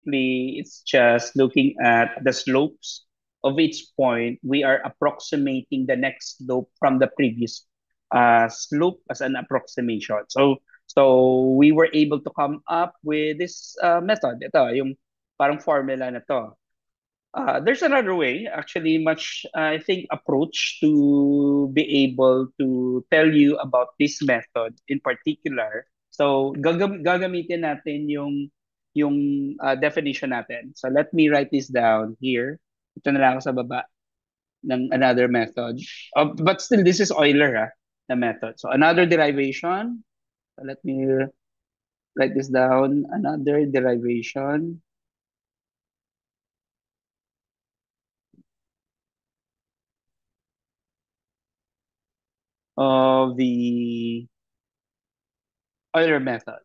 simply it's just looking at the slopes of each point. We are approximating the next slope from the previous slope as an approximation. So we were able to come up with this method. Ito, yung parang formula na to. There's another way, actually, much, I think, approach to be able to tell you about this method in particular. So, gagamitin natin yung definition natin. So, let me write this down here. Ito na lang ako sa baba ng another method. But still, this is Euler, the method. So, another derivation. So, let me write this down. Another derivation of the Euler method.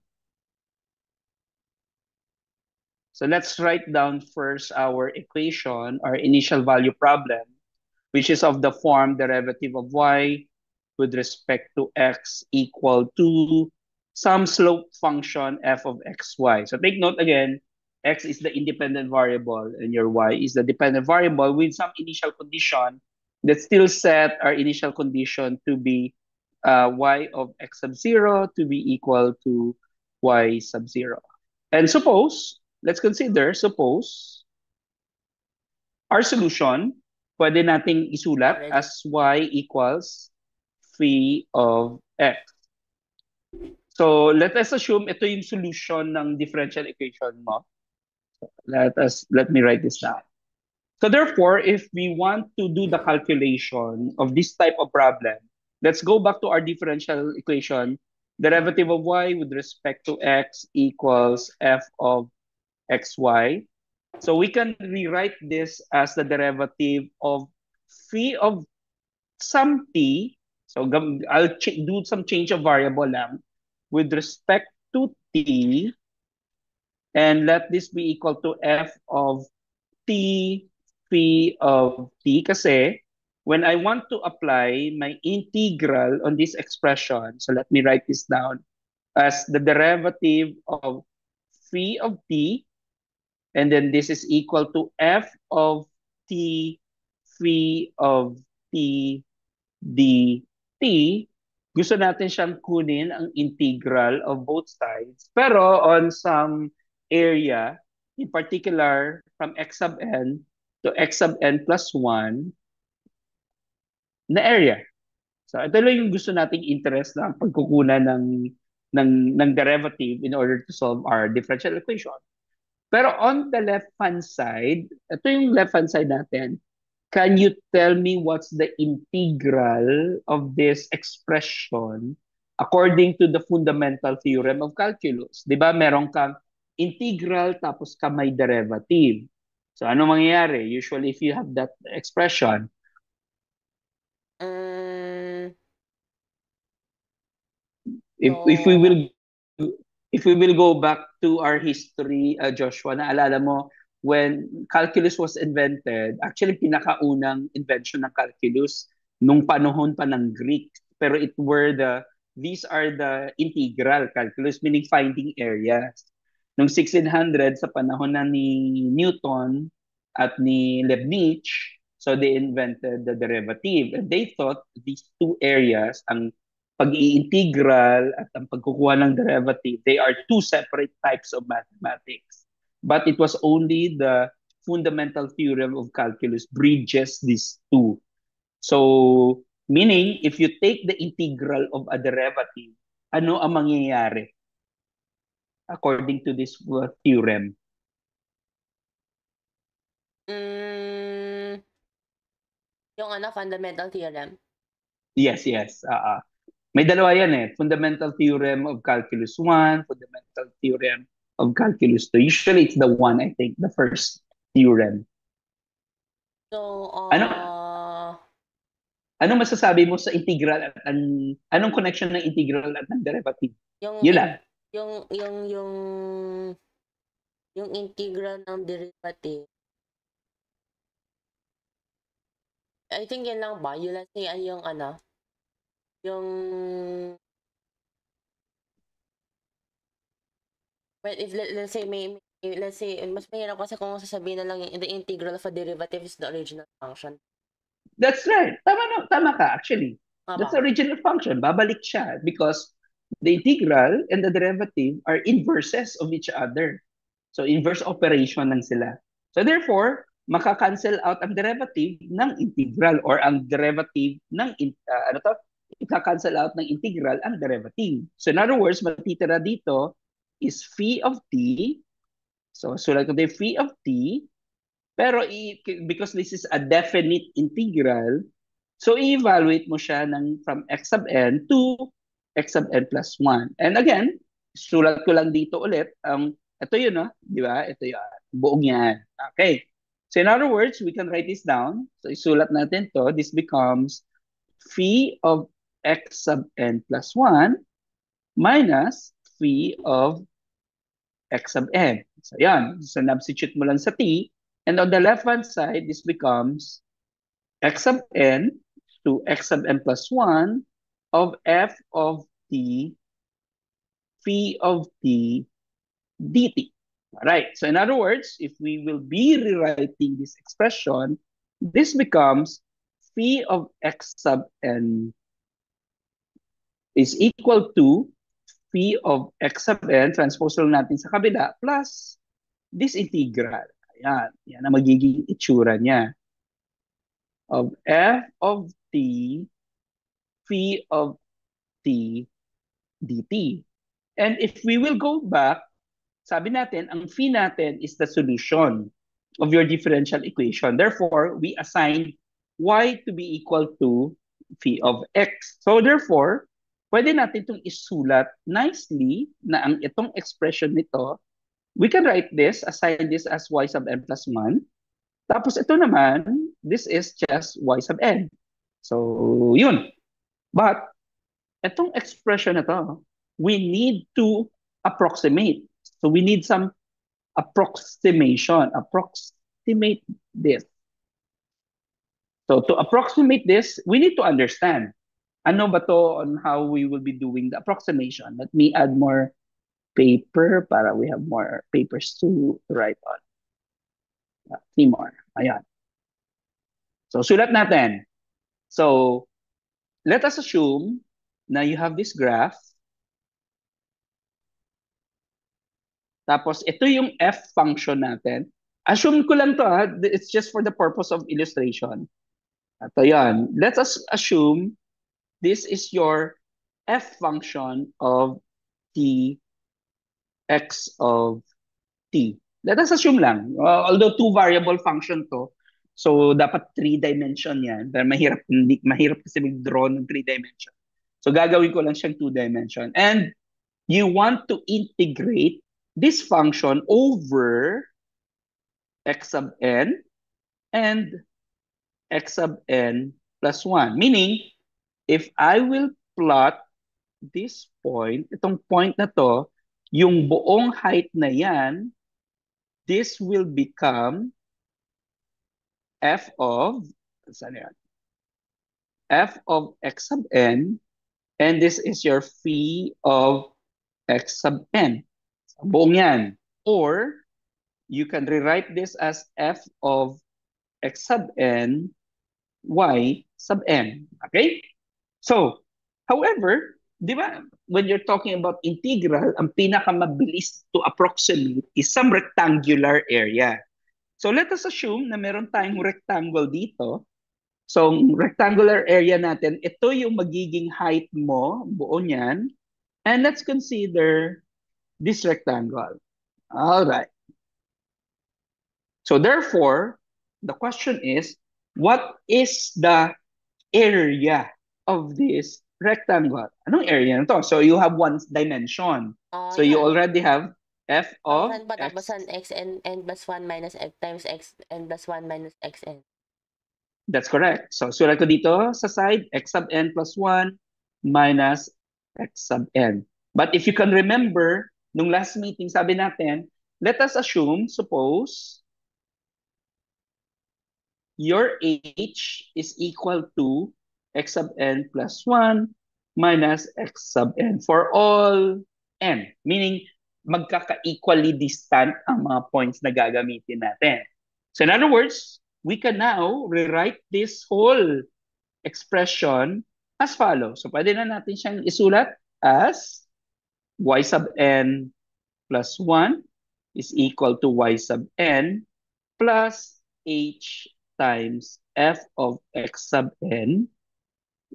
So let's write down first our equation, our initial value problem, which is of the form derivative of y with respect to x equal to some slope function f of xy. So take note again, x is the independent variable and your y is the dependent variable with some initial condition that still set our initial condition to be y of x sub 0 to be equal to y sub 0. And suppose our solution, pwede nating isulat Already. as y equals phi of x. So let us assume ito yung solution ng differential equation mo. Let me write this down. So therefore, if we want to do the calculation of this type of problem, let's go back to our differential equation. Derivative of y with respect to x equals f of xy. So we can rewrite this as the derivative of phi of some t. So I'll do some change of variable lang with respect to t, and let this be equal to f of t phi of t, kasi when I want to apply my integral on this expression, so let me write this down as the derivative of phi of t, and then this is equal to f of t phi of t dt. Gusto natin siyang kunin ang integral of both sides, pero on some area, in particular from x sub n to x sub n plus 1 na area. So ito lang yung gusto nating interest na pagkukunan ng derivative in order to solve our differential equation. Pero on the left-hand side, ito yung left-hand side natin. Can you tell me what's the integral of this expression according to the fundamental theorem of calculus? Di ba meron kang integral tapos ka may derivative. So ano mangyayari? Usually if you have that expression, if we So, will go back to our history, Joshua, naalala mo, when calculus was invented, actually pinakaunang invention ng calculus nung panahon pa ng Greek. Pero these are the integral calculus, meaning finding areas. Nung 1600, sa panahon na ni Newton at ni Leibniz, so they invented the derivative. And they thought these two areas, ang pag-iintegral at ang pagkukuha ng derivative, they are two separate types of mathematics. But it was only the fundamental theorem of calculus bridges these two. So, meaning, if you take the integral of a derivative, ano ang mangyayari according to this theorem? yung fundamental theorem. Yes. May dalawa yan eh. Fundamental theorem of calculus 1, fundamental theorem of calculus 2. Usually it's the one, I think, the first theorem. So, Anong masasabi mo sa integral at anong connection ng integral at ng derivative? yung Yun lang. yung integral ng derivative, I think yan lang ba? Yun lang yung yung well, if let's say may let's say, mas mahirap kasi kung sasabihin na lang yung the integral of a derivative is the original function. That's right. Tama ka actually. That's the Tama. original function. Babalik siya because the integral and the derivative are inverses of each other. So inverse operation lang sila. So therefore, maka-cancel out ang derivative ng integral or ang derivative ng ano to? Ika-cancel out ng integral ang derivative. So in other words, matitira dito is phi of t. So sulat ko din phi of t. Pero because this is a definite integral, so i-evaluate mo siya from x sub n to x sub n plus 1. And again, sulat ko lang dito ulit, ito yun, no? Di ba? Ito yun. Buong yan. Okay. So in other words, we can write this down. So isulat natin to. This becomes phi of x sub n plus 1 minus phi of x sub n. So yan. So substitute mo lang sa t. And on the left-hand side, this becomes x sub n to x sub n plus 1 of f of t phi of t dt. All right. So in other words, if we will be rewriting this expression, this becomes phi of x sub n is equal to phi of x sub n, transpose lang natin sa kabila, plus this integral. Ayan. Yan ang magiging itsura niya. Of f of t phi of t dt. And if we will go back, sabi natin, ang phi natin is the solution of your differential equation. Therefore, we assign y to be equal to phi of x. So therefore, pwede natin itong isulat nicely na ang itong expression nito, we can write this, assign this as y sub n plus 1. Tapos ito naman, this is just y sub n. So yun. But itong expression na to, we need to approximate. So we need some approximation. Approximate this. So to approximate this, we need to understand. Ano ba to on how we will be doing the approximation? Let me add more paper para we have more papers to write on. 3 more. Ayan. So sulat natin. So let us assume na you have this graph. Tapos, ito yung f function natin. Assume ko lang to, ha? It's just for the purpose of illustration. Ito yan. Let us assume this is your f function of the x of t. Let us assume lang. Although two variable function to, so dapat 3-dimension yan. Pero mahirap kasi mag-draw ng 3-dimension. So gagawin ko lang siyang 2-dimension. And you want to integrate this function over x sub n and x sub n plus 1. Meaning, if I will plot this point, itong point na to, yung buong height na yan, this will become f of, saan yan? F of x sub n, and this is your phi of x sub n. Buong yan. Or, you can rewrite this as f of x sub n, y sub n. Okay? So, however, di ba, when you're talking about integral, ang pinakamabilis to approximate is some rectangular area. So, let us assume na meron tayong rectangle dito. So, rectangular area natin, ito yung magiging height mo, buo niyan. And let's consider this rectangle. All right. So therefore, the question is, what is the area of this rectangle? Anong area na to? So you have one dimension. So you Yan. already have f of Saan ba tapos x. x n plus 1 minus f times x n plus 1 minus xn. That's correct. So sulat ko dito sa side, x sub n plus 1 minus x sub n. But if you can remember, nung last meeting, sabi natin, let us assume, suppose, your h is equal to x sub n plus 1 minus x sub n for all n. Meaning, magkaka-equally distant ang mga points na gagamitin natin. So in other words, we can now rewrite this whole expression as follows. So pwede na natin siyang isulat as y sub n plus 1 is equal to y sub n plus h times f of x sub n,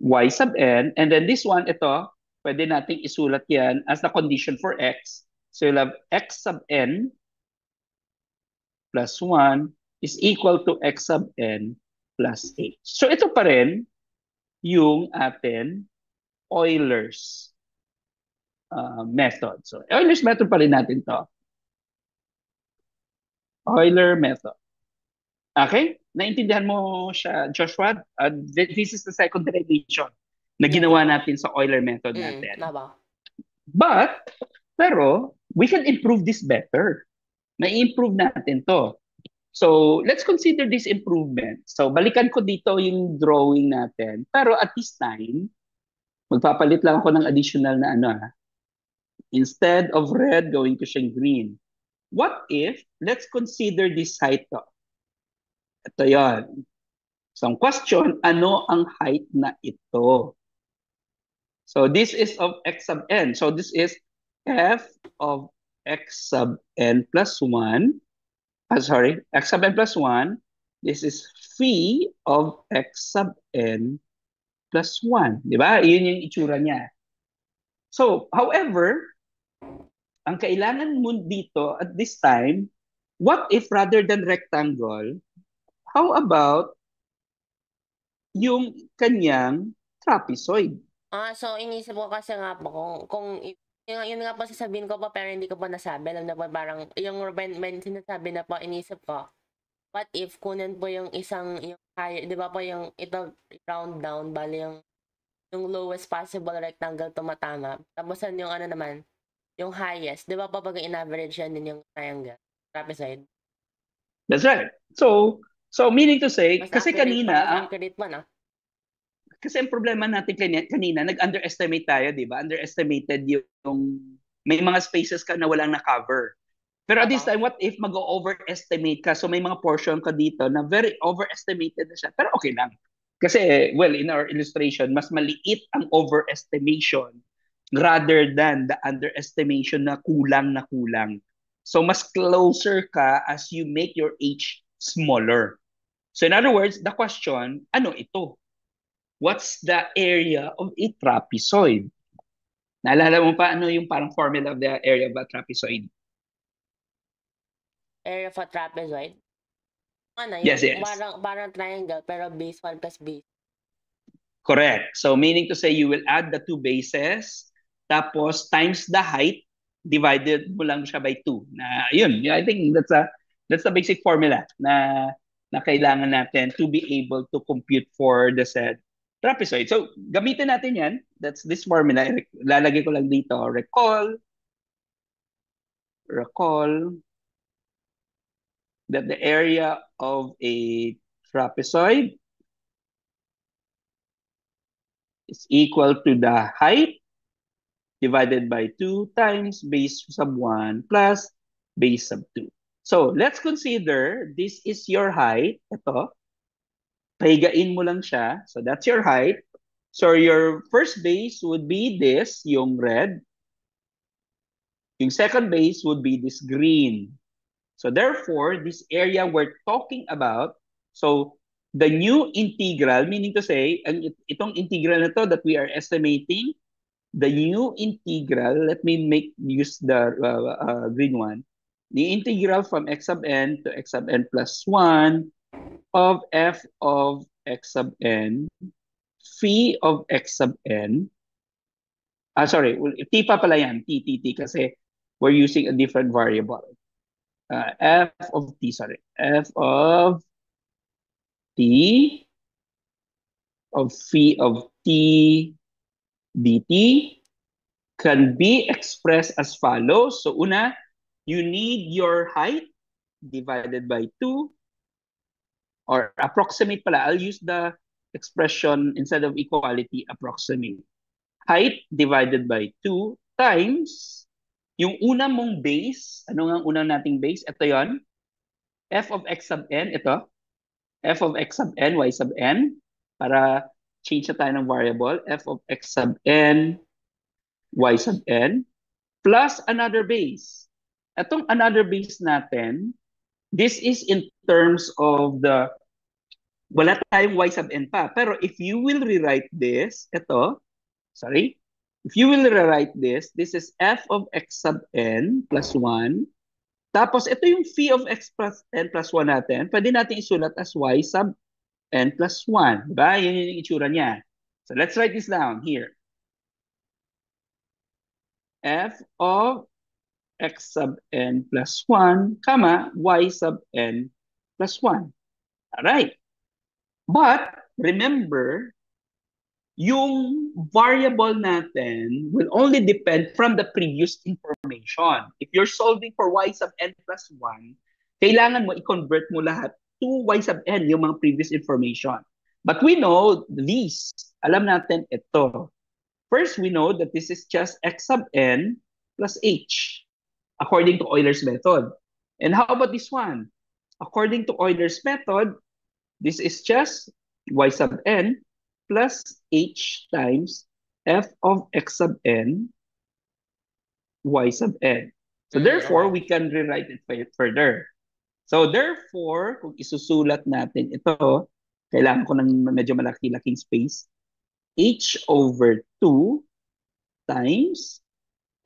y sub n, and then this one, ito, pwede nating isulat yan as the condition for x. So you'll have x sub n plus 1 is equal to x sub n plus h. So ito pa rin yung atin Euler's method. So Euler's method pa rin natin to. Euler method. Okay? Naintindihan mo siya, Joshua? This is the second derivation na ginawa natin sa Euler method natin. Pero, we can improve this better. May-improve natin to. So, let's consider this improvement. So, balikan ko dito yung drawing natin. Pero at this time, magpapalit lang ako ng additional na ano. Instead of red, going ko siyang green. What if, let's consider this height to. Ito yan. So, ang question, ano ang height na ito? So, this is of x sub n. So, this is f of x sub n plus 1. X sub n plus 1. This is phi of x sub n plus 1. Di ba? Iyon yung itsura niya. So, however, ang kailangan mo dito at this time, what if rather than rectangle, how about yung kanyang trapezoid? So inisip ko kasi nga po kung yun nga po sasabihin ko pa pero hindi ko pa nasabi. Alam na po parang yung sinasabi na po inisip ko. What if kunin po yung isang yung higher, 'di ba po yung ito round down bali yung lowest possible rectangle tumatama. Tapos yung ano naman, yung highest, 'di ba po pag in-average yan din yung triangle, trapezoid. That's right. So meaning to say, Mas kasi accurate kanina, mas accurate man kasi ang problema natin kanina, nag-underestimate tayo, di ba? Underestimated yung may mga spaces ka na walang na-cover. Pero at this time, what if mag-overestimate ka? So may mga portion ka dito na very overestimated na siya. Pero okay lang. Kasi, well, in our illustration, mas maliit ang overestimation rather than the underestimation na kulang na kulang. So mas closer ka as you make your h smaller. So in other words, the question, ano ito? What's the area of a trapezoid? Naalala mo pa ano yung parang formula of the area of a trapezoid? Area of a trapezoid? Ano, yes. Parang triangle pero base 1 plus base. Correct. So meaning to say you will add the two bases tapos times the height divided mo lang siya by 2. Na yun, I think that's the basic formula na kailangan natin to be able to compute for the said trapezoid. So, gamitin natin yan. That's this formula. Lalagay ko lang dito. Recall that the area of a trapezoid is equal to the height divided by 2 times base sub 1 plus base sub 2. So, let's consider this is your height. Ito. Pahigain mo lang siya. So that's your height. So your first base would be this, yung red. Yung second base would be this green. So therefore, this area we're talking about, so the new integral, meaning to say, itong integral na to that we are estimating, the new integral, let me use the green one, the integral from x sub n to x sub n plus 1 of f of x sub n, phi of x sub n, sorry, t pa pala yan, t kasi we're using a different variable. F of t of phi of t dt can be expressed as follows. So una, you need your height divided by 2, or approximate pala. I'll use the expression instead of equality, approximate. Height divided by 2 times Yung una mong base, ano nga ang unang nating base? Ito yon, f of x sub n, ito. F of x sub n, y sub n. Para change na tayo ng variable. F of x sub n, y sub n. Plus another base. Itong another base natin, this is in terms of the, wala tayong y sub n pa. Pero if you will rewrite this, ito, sorry, if you will rewrite this is f of x sub n plus 1. Tapos ito yung phi of x plus n plus 1 natin. Pwede natin isulat as y sub n plus 1. Diba? Yun yung itsura niya. So let's write this down here. F of x sub n plus 1, comma, y sub n plus 1. All right. But remember, yung variable natin will only depend from the previous information. If you're solving for y sub n plus 1, kailangan mo i-convert mo lahat to y sub n, yung mga previous information. But we know these. Alam natin ito. First, we know that this is just x sub n plus h, according to Euler's method. And how about this one? According to Euler's method, this is just y sub n plus h times f of x sub n, y sub n. So therefore, Okay. we can rewrite it further. So therefore, kung isusulat natin ito, kailangan ko ng medyo malaki-laking space. H over 2 times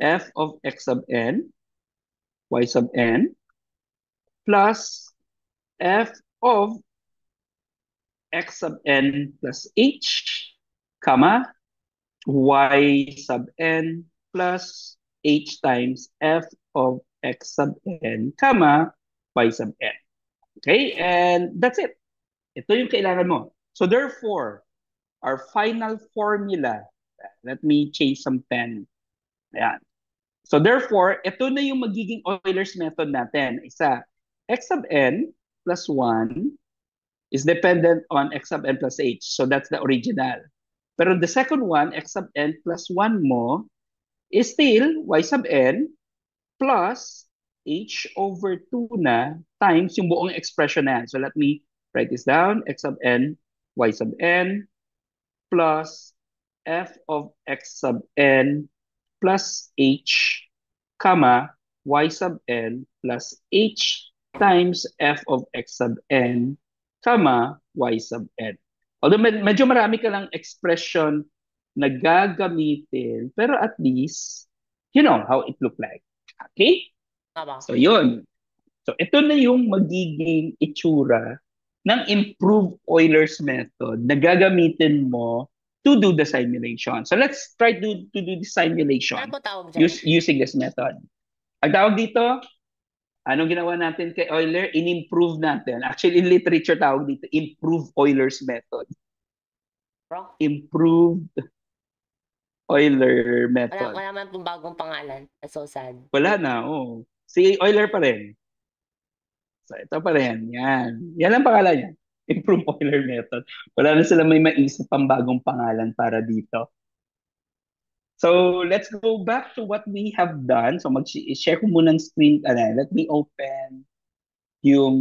f of x sub n, y sub n, plus f of x sub n plus h, comma, y sub n plus h times f of x sub n, comma, y sub n. Okay? And that's it. Ito yung kailangan mo. So therefore, our final formula, let me change some pen. Ayan. So therefore, ito na yung magiging Euler's method natin. Isa, x sub n plus 1 is dependent on x sub n plus h. So that's the original. Pero the second one, x sub n plus 1 mo, is still y sub n plus h over 2 na times yung buong expression na yan. So let me write this down. X sub n, y sub n plus f of x sub n plus h, comma, y sub n plus h times f of x sub n, comma, y sub n. Although medyo marami ka lang expression na gagamitin, pero at least, you know how it look like. Okay? Tama. So yun. So ito na yung magiging itsura ng improved Euler's method na gagamitin mo to do the simulation. So let's try to do the simulation Ano po tawag dyan? using this method. Ang tawag dito, anong ginawa natin kay Euler? In-improve natin. Actually, in literature tawag dito, improve Euler's method. Bro? Improved Euler Wala, method. wala man pong bagong pangalan. That's so sad. Wala na, oh. Si Euler pa rin. So ito pa rin, yan. Yan ang pangalan niya. Improve Euler method. Wala na sila may maisip pang bagong pangalan para dito. So let's go back to what we have done. So mag-share ko muna ng screen. Let me open yung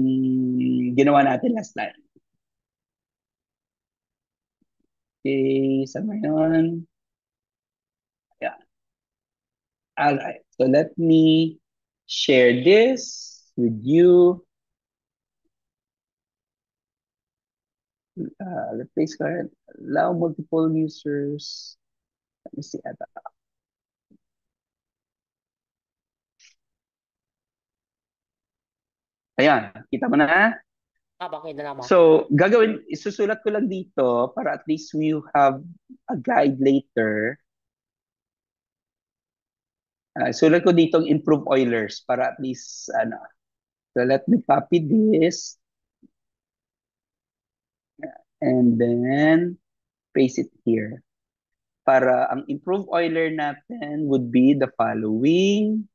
ginawa natin last time. Okay, saan ba yun? Yeah. Alright, so let me share this with you. Replace current, allow multiple users. Let me see. Ayan, kita mo na? Bakit na naman? So, gagawin, isusulat ko lang dito para at least we have a guide later. Sulat ko dito ang improve Eulers para at least, ano. So, let me copy this. And then, paste it here. Para ang improve Euler natin would be the following.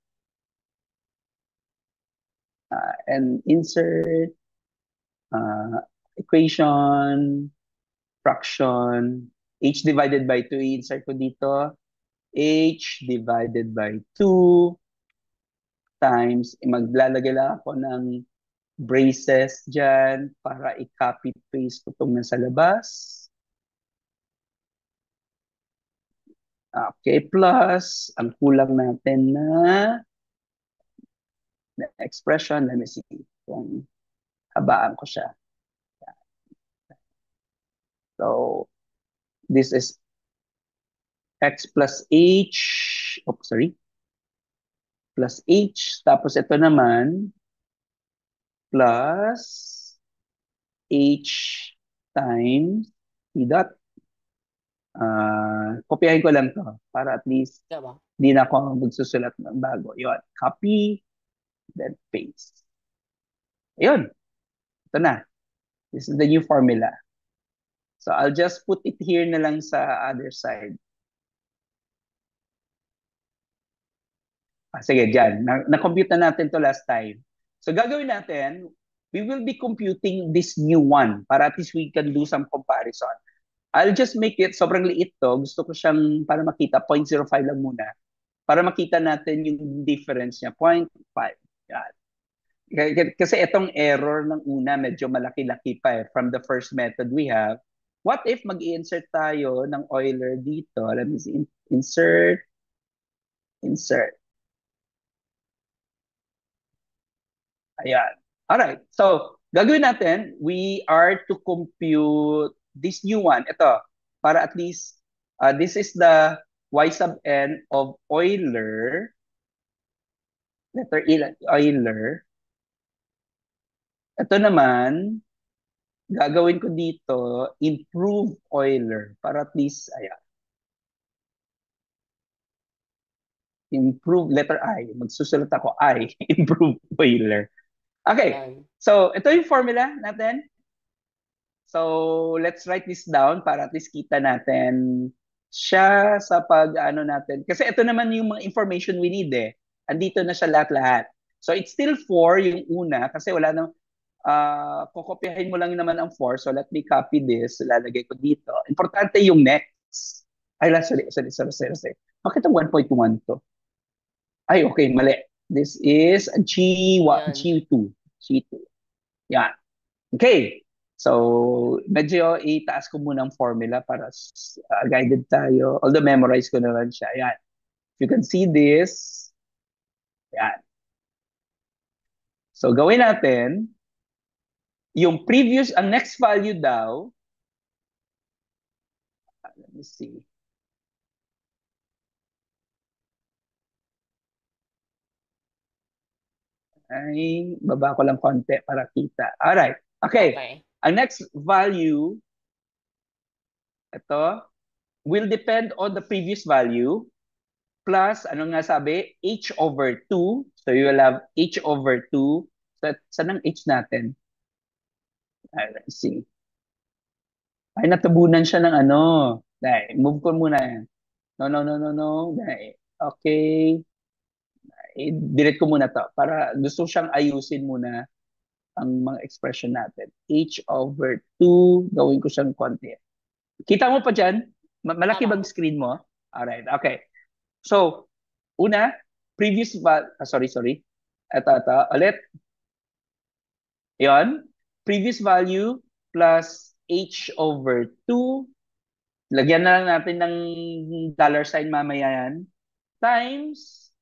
And insert equation, fraction, h divided by 2, insert ko dito, h divided by 2 times, maglalagay lang ako ng braces dyan para i-copy paste ko itong nasa labas. Okay, plus, ang kulang natin na expression, let me see kung habaan ko siya. So, this is x plus h, plus h, tapos ito naman, plus h times e dot. Kopyahin ko lang to para at least Diba? di na ako magsusulat ng bago. Yun, copy, then paste. Ayun, ito na. This is the new formula. So I'll just put it here na lang sa other side. Sige, dyan. Na-compute na natin to last time. So gagawin natin, we will be computing this new one para at least we can do some comparison. I'll just make it, sobrang liit to. Gusto ko siyang, para makita, 0.05 lang muna. Para makita natin yung difference niya, 0.5. Yan. Kasi itong error ng una, medyo malaki-laki pa from the first method we have. What if mag-insert tayo ng Euler dito? Let me see. Insert. Ayan. Alright. So, gagawin natin, we are to compute this new one. Ito, para at least, this is the y sub n of Euler. Letter E, Euler. Ito naman, gagawin ko dito, improve Euler. Para at least, ayan. Improve, letter I. Magsusulat ako I. Improve Euler. Okay. So, ito yung formula natin. So, let's write this down para at least kita natin siya sa pag-ano natin. Kasi ito naman yung mga information we need eh. Andito na siya lahat-lahat. So, it's still 4 yung una kasi wala nang kokopyahin mo lang naman ang 4. So, let me copy this. Lalagay ko dito. Importante yung next. Ay, sorry. Bakit ang 1.1 to? Ay, okay, mali. This is G2. G2. Yan. Okay. So, medyo itaas ko muna ang formula para guided tayo. Although memorize ko na lang siya. Yan. If you can see this. Yan. So, gawin natin. Yung previous, ang next value daw. Let me see. Ay, baba ko lang konti para kita. Alright. Okay. Ang next value, ito, will depend on the previous value plus, ano nga sabi, h over 2. So you will have h over 2. Saan ang h natin? Let's see. Ay, natabunan siya ng ano. Dahil, move ko muna yan. No. Dahil, okay. Delete ko muna to para gusto siyang ayusin muna ang mga expression natin. H over 2, gawin ko siyang konti. Kita mo pa dyan? Malaki bang screen mo? Alright, okay. So, una, previous sorry. Ito, ulit. Yon. Previous value plus H over 2. Lagyan na lang natin ng dollar sign mamaya yan. Times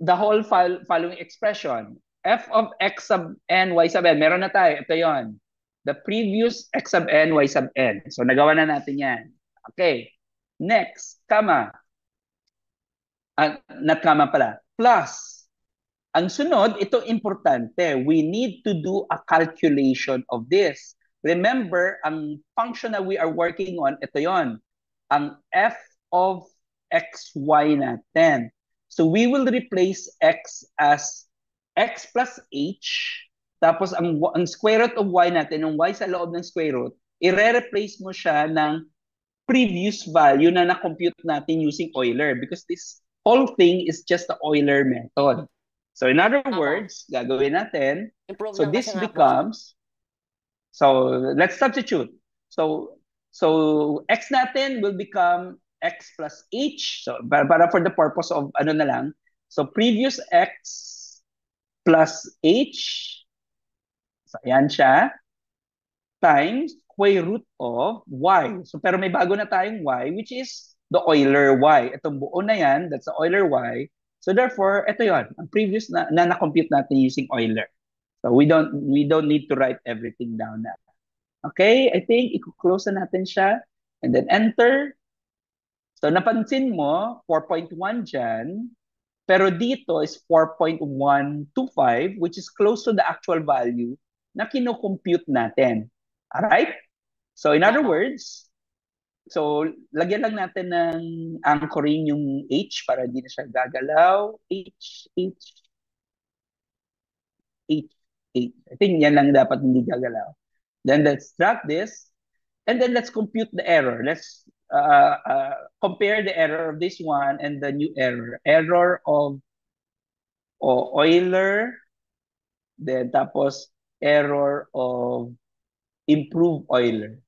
the whole following expression. F of x sub n, y sub n. Meron na tayo. Ito yon. The previous x sub n, y sub n. So, nagawa na natin yan. Okay. Next, comma. Not comma pala. Plus. Ang sunod, ito importante. We need to do a calculation of this. Remember, ang function na we are working on, ito yon. Ang f of xy natin. So we will replace x as x plus h. Tapos ang square root of y natin, yung y sa loob ng square root, i-replace mo siya ng previous value na na-compute natin using Euler because this whole thing is just the Euler method. So in other words, gagawin natin, so this becomes, so let's substitute. So x natin will become x plus h. So para for the purpose of ano na lang, So previous x plus h, so ayan siya, times square root of y. So pero may bago na tayong y, which is the Euler y. Itong buo na yan, that's the Euler y. So therefore, ito yon, ang previous na na-compute natin using Euler. So we don't need to write everything down na. Okay, I think i-close na natin siya and then enter. So napansin mo 4.1 dyan, pero dito is 4.125 which is close to the actual value na kino-compute natin. Alright? So in other words, so lagyan lang natin ng anchoring yung H para hindi na siya gagalaw. H. I think yan lang dapat hindi gagalaw. Then let's drag this and then let's compute the error. Let's compare the error of this one and the new error. Error of Euler, then tapos error of improve Euler.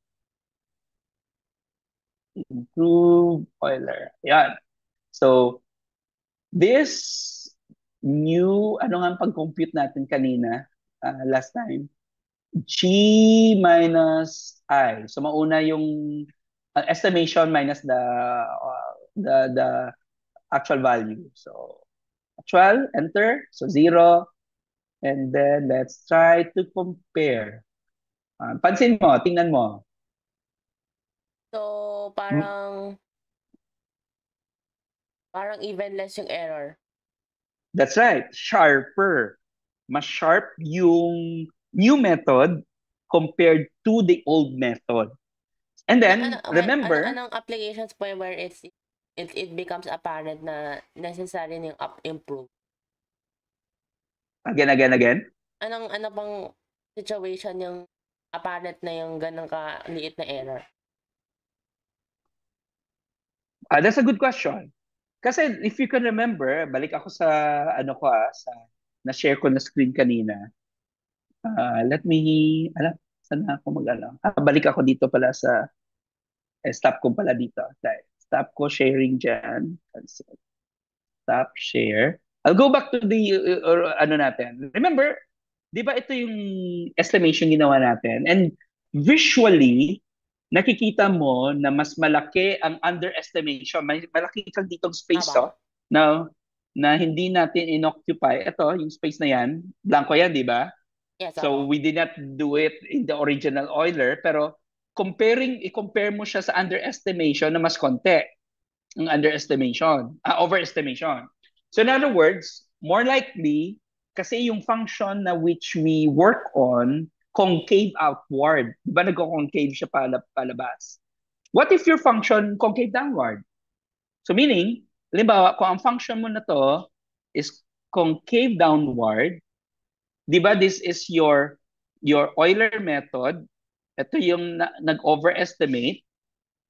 Improve Euler. Yan. So, this new, ano nga pag-compute natin kanina, last time, G minus I. So, mauna yung estimation minus the actual value. So, actual, enter. So, 0. And then, let's try to compare. Pansin mo, tingnan mo. So, parang evenless yung error. That's right. Sharper. Mas sharp yung new method compared to the old method. And then, remember... Anong applications po where it becomes apparent na necessary na yung improve? Again? Ano bang situation yung apparent na yung ganang kaliit na error? That's a good question. Kasi if you can remember, balik ako sa sa na-share ko na screen kanina. Let me, saan na ako balik ako dito pala sa, stop ko pala dito. Stop ko sharing dyan. Stop share. I'll go back to the, natin. Remember, di ba ito yung estimation ginawa natin? And visually, nakikita mo na mas malaki ang underestimation. Malaki kang ditong space, na hindi natin inoccupy. Ito, yung space na yan, blanco yan, di ba? Yes, so we did not do it in the original Euler, pero i-compare mo siya sa underestimation na mas konti. Ang overestimation. So in other words, more likely, kasi yung function na which we work on, concave outward. Di ba nag-concave siya palabas? What if your function concave downward? So meaning, halimbawa, kung ang function mo na to is concave downward, di ba this is your Euler method, ito yung nag-overestimate,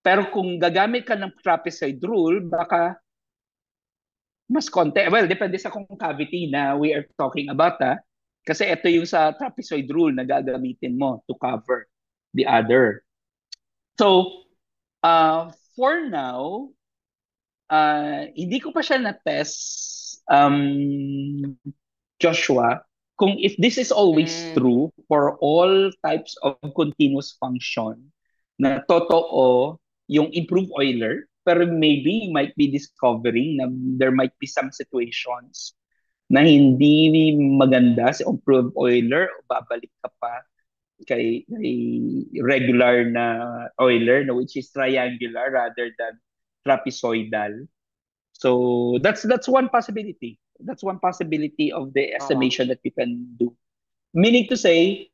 pero kung gagamit ka ng trapezoid rule, baka mas konti. Well, depende sa concavity na we are talking about. Kasi ito yung sa trapezoid rule na gagamitin mo to cover the other. So, for now, hindi ko pa siya na-test, Joshua, kung if this is always true for all types of continuous function na totoo yung improve Euler, pero maybe you might be discovering na there might be some situations na hindi maganda si improve Euler o babalik ka pa kay regular na Euler, which is triangular rather than trapezoidal. So that's one possibility. That's one possibility of the estimation that you can do. Meaning to say,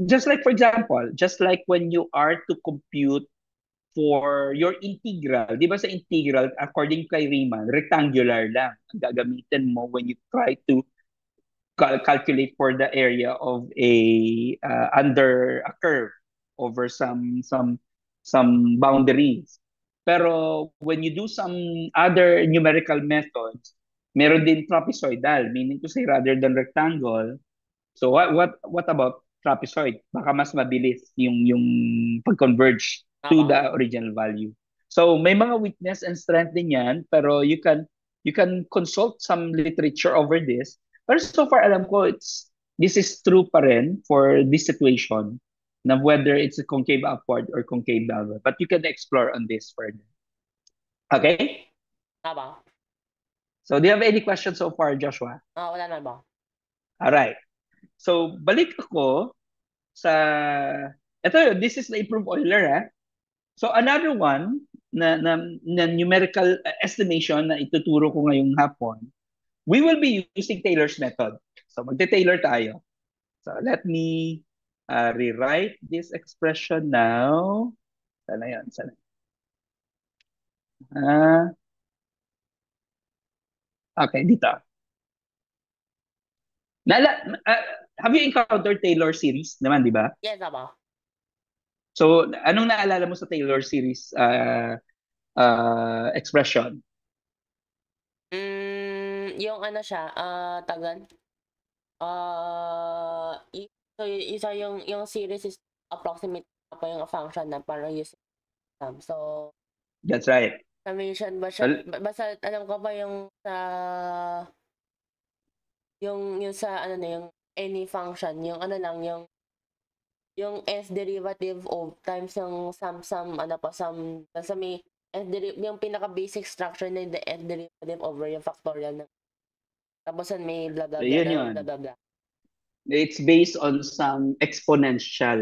just like for example, just like when you are to compute for your integral, di ba sa integral, according kay Riemann, rectangular lang ang gagamitin mo when you try to calculate for the area of under a curve over some boundaries. Pero when you do some other numerical methods, meron din trapezoidal, meaning to say rather than rectangle. So what about trapezoid? Baka mas mabilis yung pag-converge to the original value. So may mga weakness and strength din yan, pero you can You can consult some literature over this. Pero so far, alam ko, this is true pa rin for this situation na whether it's a concave upward or concave downward. But you can explore on this further. Okay? Aba. So, do you have any questions so far, Joshua? Wala na ba? Alright. So, balik ako sa... Ito, this is the improved Euler, eh? So, another one na numerical estimation na ituturo ko ngayong hapon, we will be using Taylor's method. So, magte-Taylor tayo. So, let me rewrite this expression now. Sana yan? Sana. Okay, dito. Have you encountered Taylor series naman, di ba? Yes, aba. So, anong naalala mo sa Taylor series expression? Yung ano siya, tagan. So, isa yung series is approximate pa yung function na parang using sum. So, that's right. Summation ba siya? Basta alam ko pa yung sa yung sa ano na yung any function, yung ano lang yung s derivative of times yung sum ano pa sum sa may s derivative yung pinaka basic structure na the s derivative over yung factorial na tapos may blah blah blah, yun. blah blah blah. It's based on some exponential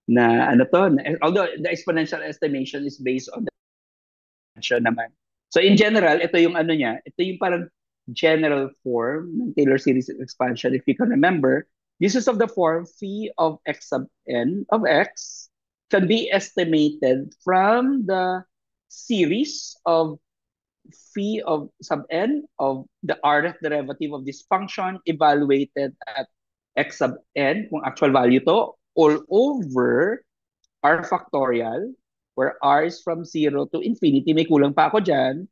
na ano to, although the exponential estimation is based on the exponential naman. So in general, ito yung ano niya, ito yung parang general form ng Taylor series expansion. If you can remember, this is of the form phi of x sub n of x can be estimated from the series of phi of sub n of the rth derivative of this function evaluated at x sub n, kung actual value to, all over r factorial, where r is from 0 to infinity, may kulang pa ako dyan,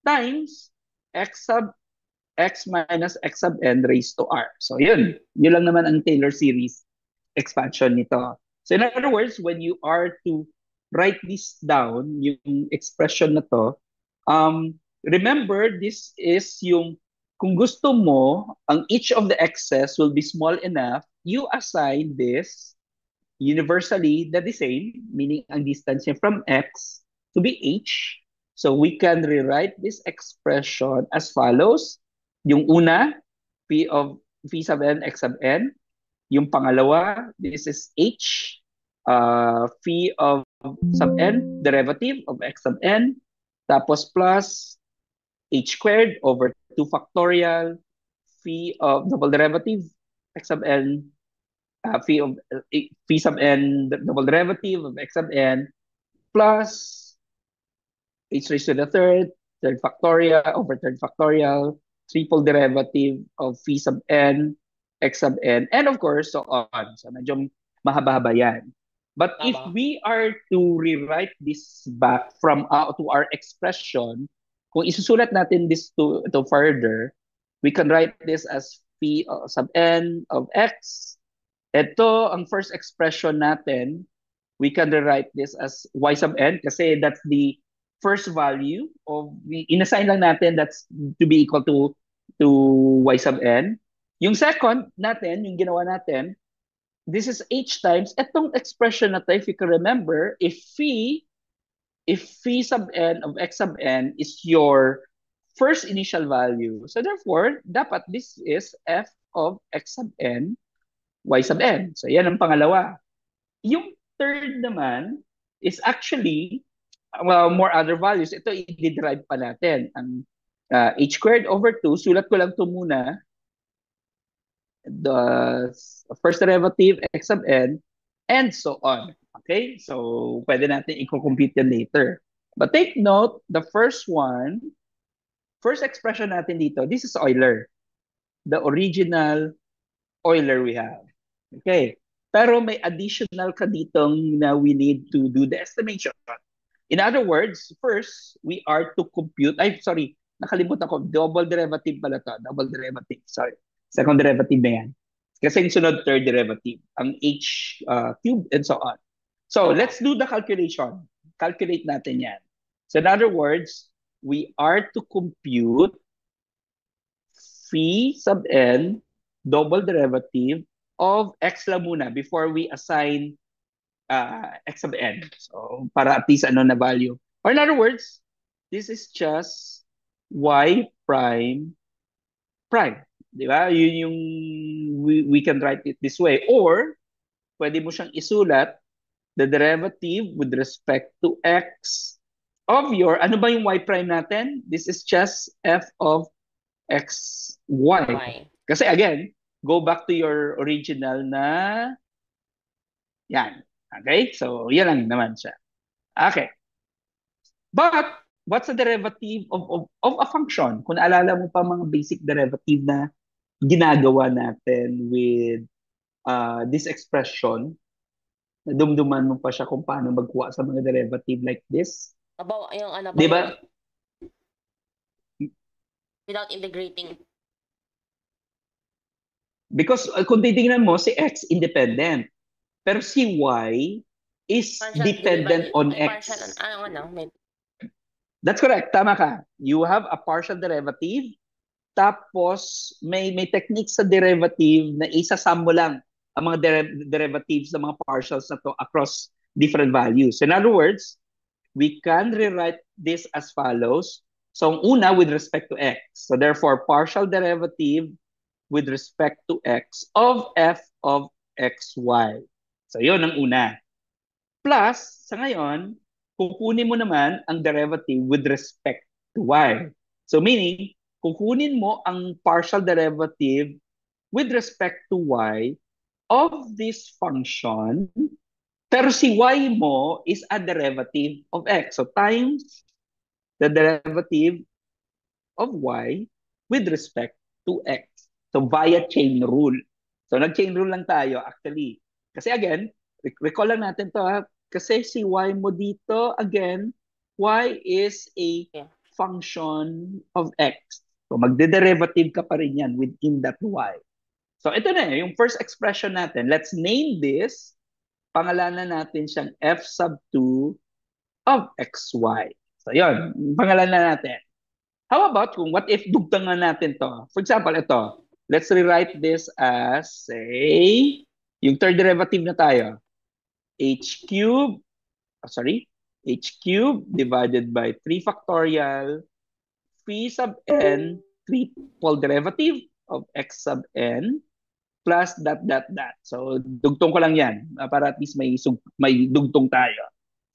times x sub x minus x sub n raised to r. So yun lang naman ang Taylor series expansion nito. So in other words, when you are to write this down, yung expression na to, remember, this is yung, kung gusto mo, ang each of the x's will be small enough, you assign this universally the same, meaning ang distance from x to be h. So we can rewrite this expression as follows. Yung una, phi sub n, x sub n. Yung pangalawa, this is h, phi of sub n, derivative of x sub n. Tapos plus h squared over 2 factorial, phi of double derivative, x sub n, phi sub n, double derivative of x sub n, plus h raised to the third factorial over third factorial, triple derivative of phi sub n, x sub n, and of course, so on. So medyo mahaba-haba yan. But if we are to rewrite this back from to our expression, kung isusulat natin this to further, we can write this as phi sub n of x. Ito, ang first expression natin, we can rewrite this as y sub n kasi that's the first value of, inassign lang natin that's to be equal to y sub n. Yung second natin, yung ginawa natin, this is h times, etong expression na to, if you can remember, if phi sub n of x sub n is your first initial value, so therefore, dapat this is f of x sub n, y sub n. So yan ang pangalawa. Yung third naman is actually more other values. Ito i-derive pa natin. Ang h squared over 2, sulat ko lang ito muna. The first derivative, x sub n, and so on. Okay? So, pwede natin i-compute yan later. But take note, the first expression natin dito, this is Euler. The original Euler we have. Okay? Pero may additional ka ditong na we need to do the estimation. In other words, first, we are to compute, nakalimutan ko, double derivative pala to. Double derivative, sorry. Second derivative na yan. Kasi yung sunod, third derivative. Ang h cubed and so on. So, let's do the calculation. Calculate natin yan. So, in other words, we are to compute phi sub n double derivative of x lang muna before we assign x sub n. So, para at least ano na value. Or in other words, this is just y prime prime. Di ba? Yun yung we can write it this way. Or, pwede mo siyang isulat the derivative with respect to x of your, ano ba yung y prime natin? This is just f of x, y. Y. Kasi again, go back to your original na yan. Okay? So, yan lang naman siya. Okay. But, what's the derivative of a function? Kung naalala mo pa mga basic derivative na ginagawa natin with this expression, nadumduman mo pa siya kung paano magkuha sa mga derivative like this. About yung ano ba Di ba? without integrating. Because kung titingnan mo, si x independent. Pero si y is dependent on x. That's correct. Tama ka. You have a partial derivative. Tapos, may technique sa derivative na isasam mo lang ang mga derivatives ng mga partials na to across different values. In other words, we can rewrite this as follows. So, ang una with respect to x. So, therefore, partial derivative with respect to x of f of xy. So, yun ang una. Plus, sa ngayon, kukunin mo naman ang derivative with respect to y. So, meaning, kukunin mo ang partial derivative with respect to y of this function, pero si y mo is a derivative of x. So, times the derivative of y with respect to x. So, via chain rule. So, nag-chain rule lang tayo actually. Kasi again, recall lang natin to ha. Kasi si y mo dito, again, y is a function of x. So, magde-derivative ka pa rin yan within that y. So, ito na yung first expression natin. Let's name this. Pangalanan natin siyang f sub 2 of xy. So, yun. Pangalanan natin. How about kung what if dugtangan natin to? For example, ito. Let's rewrite this as, say, yung third derivative na tayo. H cubed divided by 3 factorial phi sub n triple derivative of x sub n plus dot. So, dugtong ko lang yan para at least may dugtong tayo.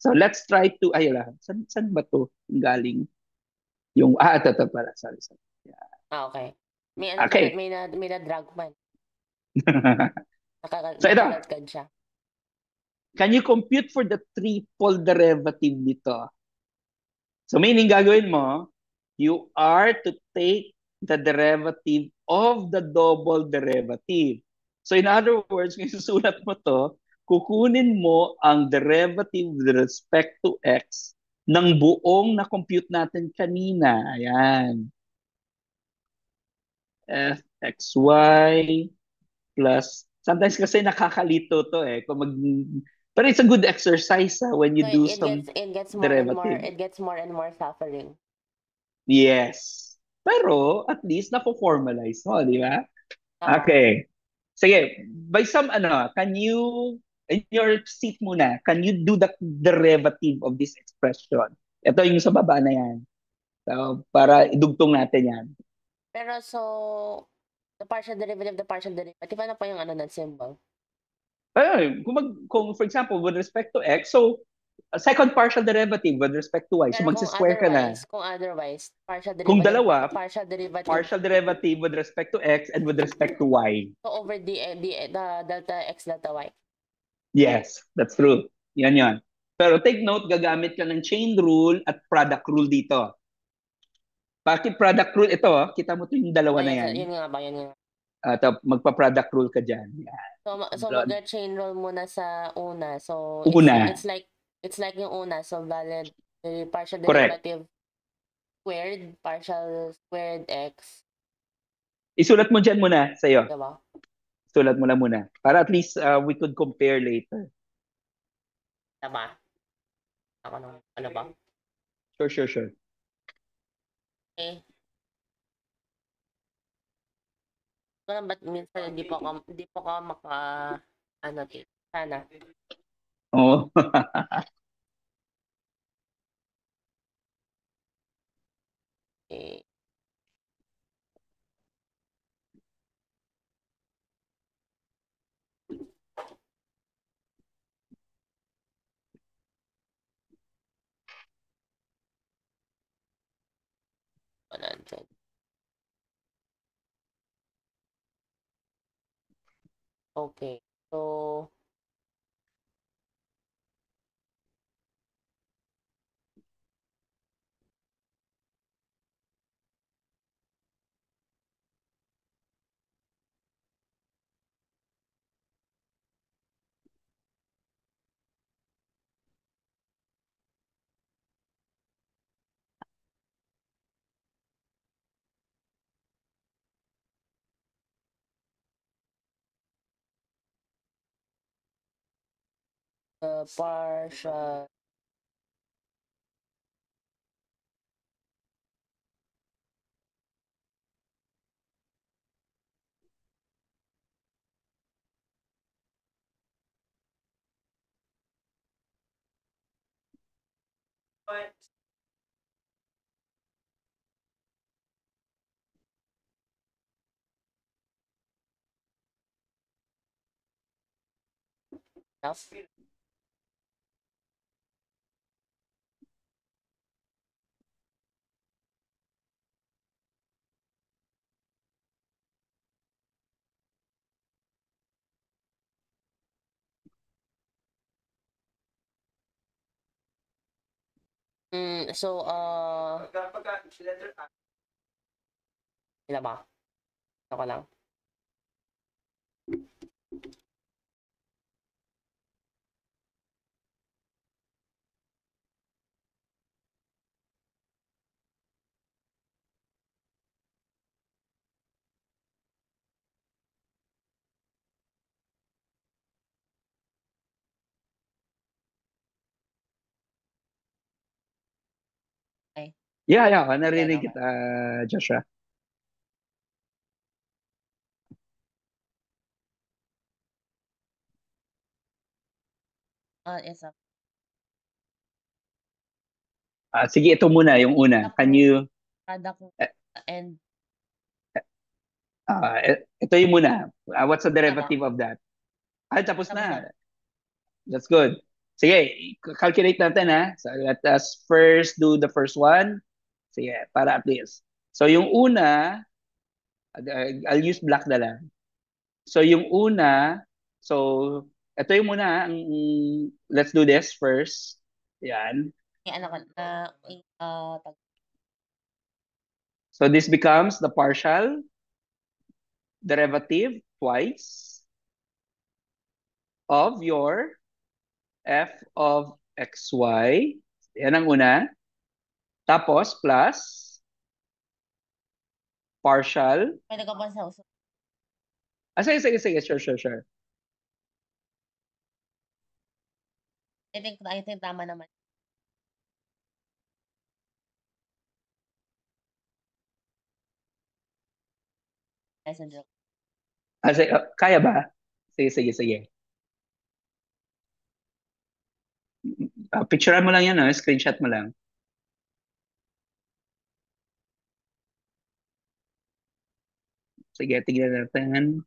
So, let's try to, saan ba to galing? Yung, ito pala, sorry. Yeah. Okay. May okay. May na drag man. So, ito. Siya. Can you compute for the triple derivative nito? So, meaning gagawin mo, you are to take the derivative of the double derivative. So, in other words, kung susulat mo to, kukunin mo ang derivative with respect to x ng buong na-compute natin kanina. Ayan. fxy plus, sometimes kasi nakakalito to but it's a good exercise when you do some derivative. It gets more and more suffering. Yes. Pero at least na-formalize mo, di ba? Okay. Sige, by some can you, in your seat muna, can you do the derivative of this expression? Ito yung sa baba na yan. So, para idugtong natin yan. Pero so, the partial derivative, ano pa yung na symbol? Kung for example, with respect to x, so second partial derivative with respect to y. So mag-square ka na. Kung otherwise, partial derivative. Kung dalawa, partial derivative with respect to x and with respect to y. So over the delta x, delta y. Yes, that's true. Yan. Pero take note, gagamit ka ng chain rule at product rule dito. Bakit product rule? Ito, kita mo to yung dalawa na yan. Yun nga ba, yun nga. Magpa-product rule ka dyan. Yan. So mag-chain rule muna sa una. So it's like yung una. So valid the partial derivative squared, partial squared x. Isulat mo dyan muna sa'yo. Diba? Sulat mo lang muna. Para at least we could compare later. Tama. Ano ba? Sure. Eh, kung ba't minsan hindi po ako maka-annotate. Sana. Oo. Eh, wala dyan. Okay. So, partial. Enough. So, ilan ba? Ako lang. Okay. Yeah, yeah. Okay, Narinig okay. kita, Joshua. It's a Sige, ito muna, yung una. product Can name, you, product eh, and ito yung muna. What's the tama. derivative of that? Ay, tapos Tapos na. na. That's good. Sige, calculate natin ha. So let us first do the first one. Sige, para at least. So yung una, I'll use black na lang. So yung una, so ito yung muna, let's do this first. Yan. May ano ka na, So this becomes the partial derivative twice of your f of xy. Yan ang una. Tapos plus partial. pwede ka pa sa uso. Sige, sige, sige. Sure, sure, sure. I think tama naman. Ay, sa joke. Sige, kaya ba? Sige, sige, sige. Picturean mo lang yan, no? Screenshot mo lang. Sige, tignan natin.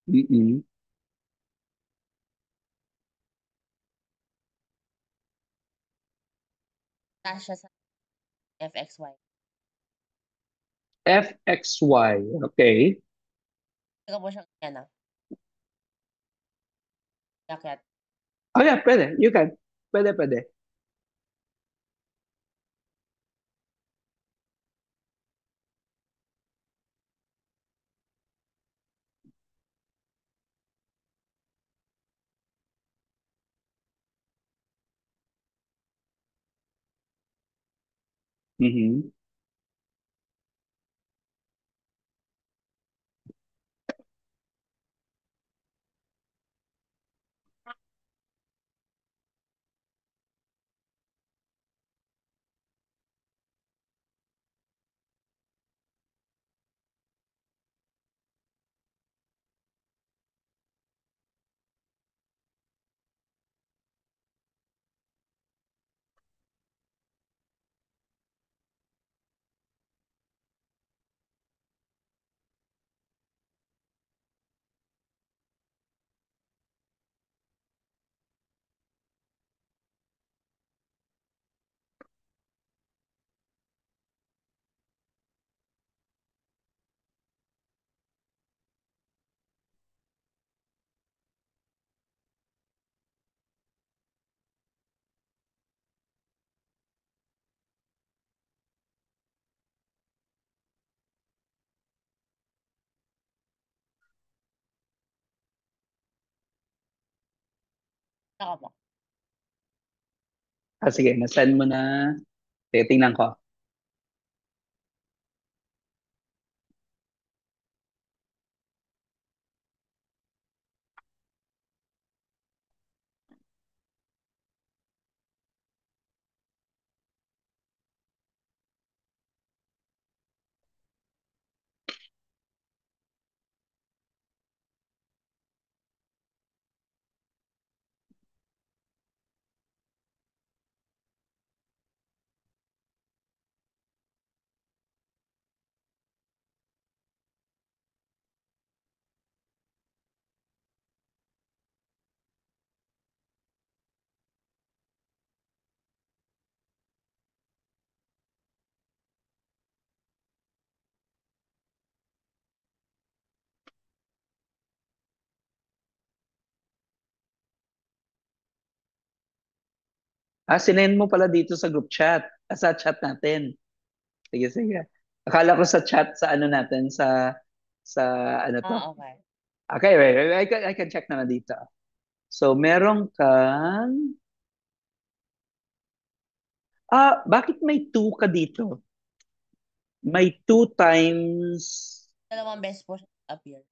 Mm-mm. Kasya sa FXY. Fxy. Okay. Pwede ka po siyang yan ah. Yakyat. Oh yeah, pwede. You can. Pwede, pwede. Mhm. Ako po. Sige, na-send mo na. Sige, tingnan ko. Sinend mo pala dito sa group chat. Sa chat natin. Sige, sige. Akala ko sa chat sa ano natin, sa ano to. Okay. Okay, wait, wait, I can check naman dito. So, meron kang... bakit may 2 ka dito? May 2 times... Dalawang beses po appear.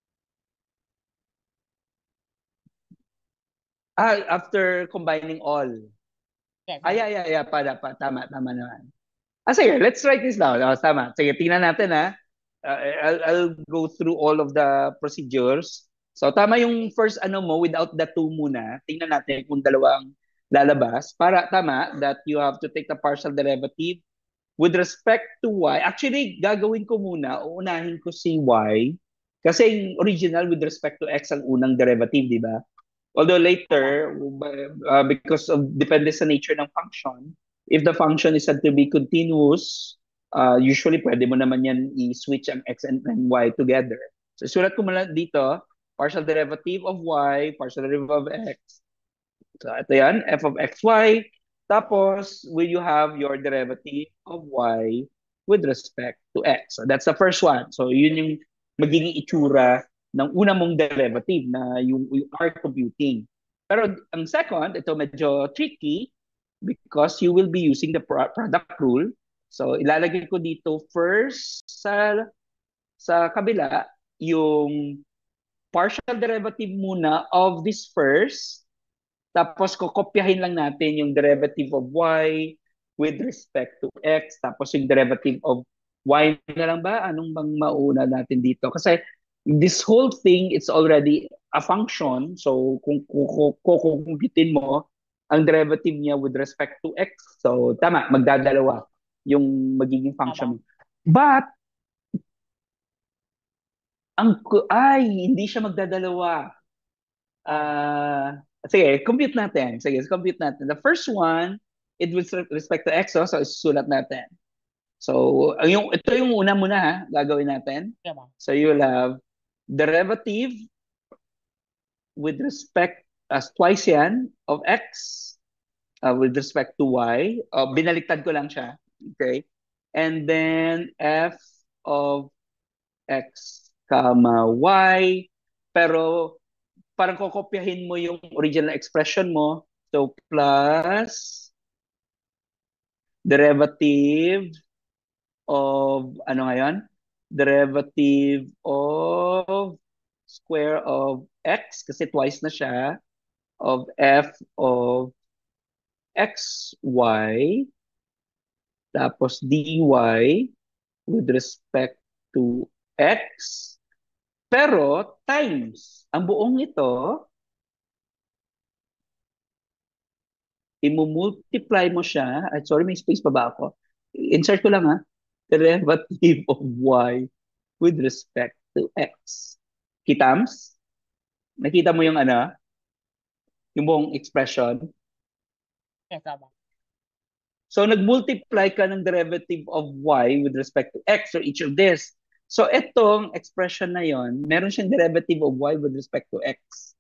After combining all. Yes. Yeah. Tama, tama naman. Sige, let's write this down. Tama. Sige, tingnan natin ha. I'll go through all of the procedures. So, tama yung first ano mo, without the 2 muna. Tingnan natin kung dalawang lalabas. Para, tama, that you have to take the partial derivative with respect to y. Actually, gagawin ko muna, uunahin ko si y. Kasi yung original with respect to x ang unang derivative, di ba? Although later, because of depende sa nature ng function, if the function is said to be continuous, usually pwede mo naman yan i-switch ang x and y together. So sulat ko muna dito, partial derivative of y, partial derivative of x. So ito yan, f of xy. Tapos, will you have your derivative of y with respect to x? So that's the first one. So yun yung magiging itsura ng una mong derivative na yung are computing. Pero ang second, ito medyo tricky because you will be using the product rule. So ilalagay ko dito first sa kabila yung partial derivative muna of this first, tapos kokopyahin lang natin yung derivative of y with respect to x, tapos yung derivative of y na lang ba? Anong bang mauna natin dito? Kasi this whole thing, it's already a function. So kung kukumpitin mo ang derivative niya with respect to x, so tama, magdadalawa yung magiging function mo. But, hindi siya magdadalawa. Sige, compute natin. Sige, compute natin. The first one, it with respect to x, so isusulat natin. So, ito yung una muna ha, gagawin natin. So, you'll have derivative with respect, as twice yan, of x with respect to y. Binaliktad ko lang siya. Okay? And then, f of x comma y. Pero, parang kokopyahin mo yung original expression mo. So, plus derivative ano ngayon? Derivative of square of x, kasi twice na siya, of f of xy, tapos dy with respect to x, pero times. Ang buong ito, i-multiply mo siya. Ay, sorry, may space pa ba ako? Insert ko lang ha. Derivative of y with respect to x. Kitams? Nakita mo yung yung buong expression? Yes, opo. So, nag-multiply ka ng derivative of y with respect to x or each of this. So, itong expression na yon, meron siyang derivative of y with respect to x.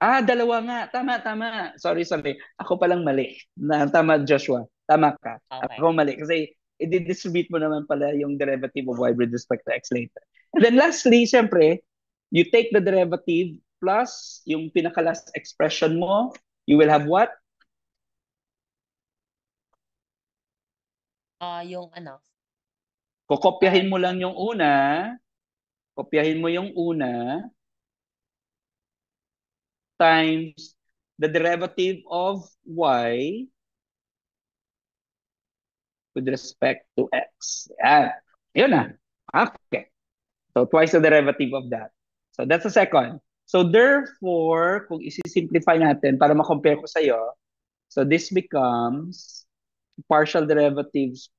Dalawa nga. Tama, tama. Sorry, sorry. Ako palang mali. Tama, Joshua. Tama ka. Okay. Ako mali. Kasi i-distribute mo naman pala yung derivative of y with respect to x later. And then lastly, siyempre, you take the derivative plus yung pinaka-last expression mo, you will have what? Yung Kokopyahin mo lang yung una. Kopyahin mo yung una times the derivative of y with respect to x. Yan. Yun na. Okay. So twice the derivative of that. So that's the second. So therefore, kung isi-simplify natin para ma-compare ko sa'yo, so this becomes partial derivatives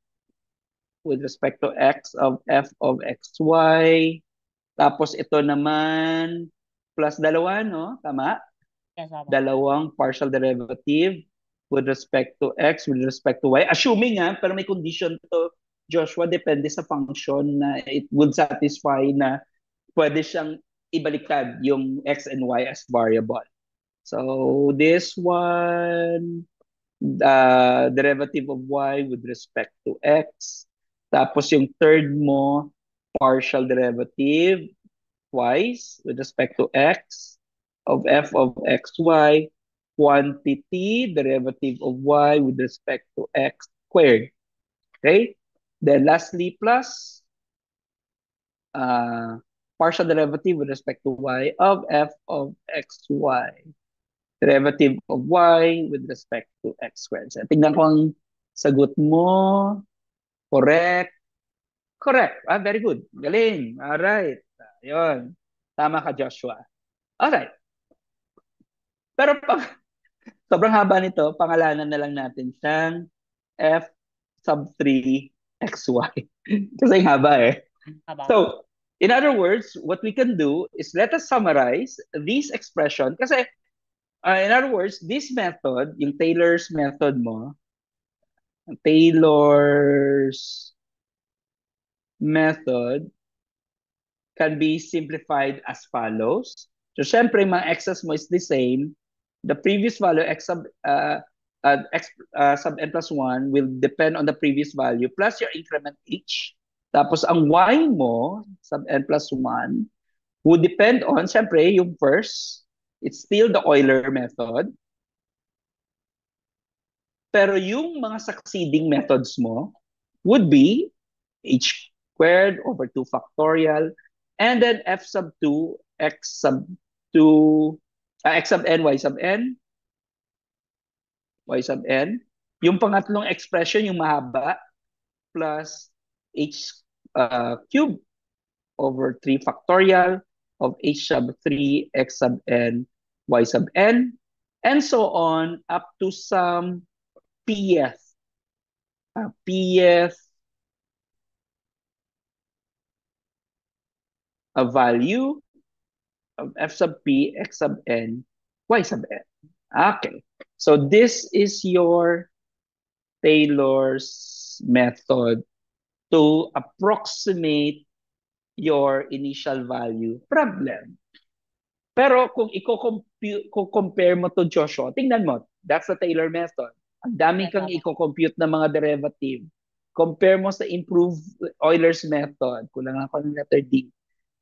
with respect to x of f of xy. Tapos ito naman, plus dalawa, no? Tama? yes, opo. Dalawang partial derivative with respect to x, with respect to y. Assuming pero may condition to, Joshua, depende sa function na it would satisfy na pwede siyang ibaliktad yung x and y as variable. So this one, derivative of y with respect to x. Tapos yung third mo, partial derivative twice with respect to x of f of xy, quantity derivative of y with respect to x squared. Okay? Then lastly, plus partial derivative with respect to y of f of xy. Derivative of y with respect to x squared. So, tingnan ko ang sagot mo. Correct. Correct. Very good. Galing. Alright. Ayun. Tama ka, Joshua. Alright. Pero sobrang haba nito, pangalanan na lang natin siyang f sub 3 xy. Kasi yung haba eh. Aba. So, in other words, what we can do is let us summarize this expression. Kasi, in other words, this method, yung Taylor's method mo, Taylor's method can be simplified as follows. So, syempre, mga x's mo is the same. The previous value, x sub n plus 1 will depend on the previous value plus your increment h. Tapos, ang y mo, sub n plus 1, would depend on, syempre, yung first, it's still the Euler method. Pero yung mga succeeding methods mo would be h squared over 2 factorial, and then f sub 2, x sub 2, x sub n, y sub n, y sub n. Yung pangatlong expression, yung mahaba, plus h cube over 3 factorial of h sub 3, x sub n, y sub n, and so on up to some pf. Pf a value of f sub p, x sub n, y sub n. Okay. So this is your Taylor's method to approximate your initial value problem. Pero kung i-compare mo to Joshua, tingnan mo, that's the Taylor method. Ang dami kang i-compute na mga derivative. Compare mo sa improved Euler's method. Kulang ako ng letter D.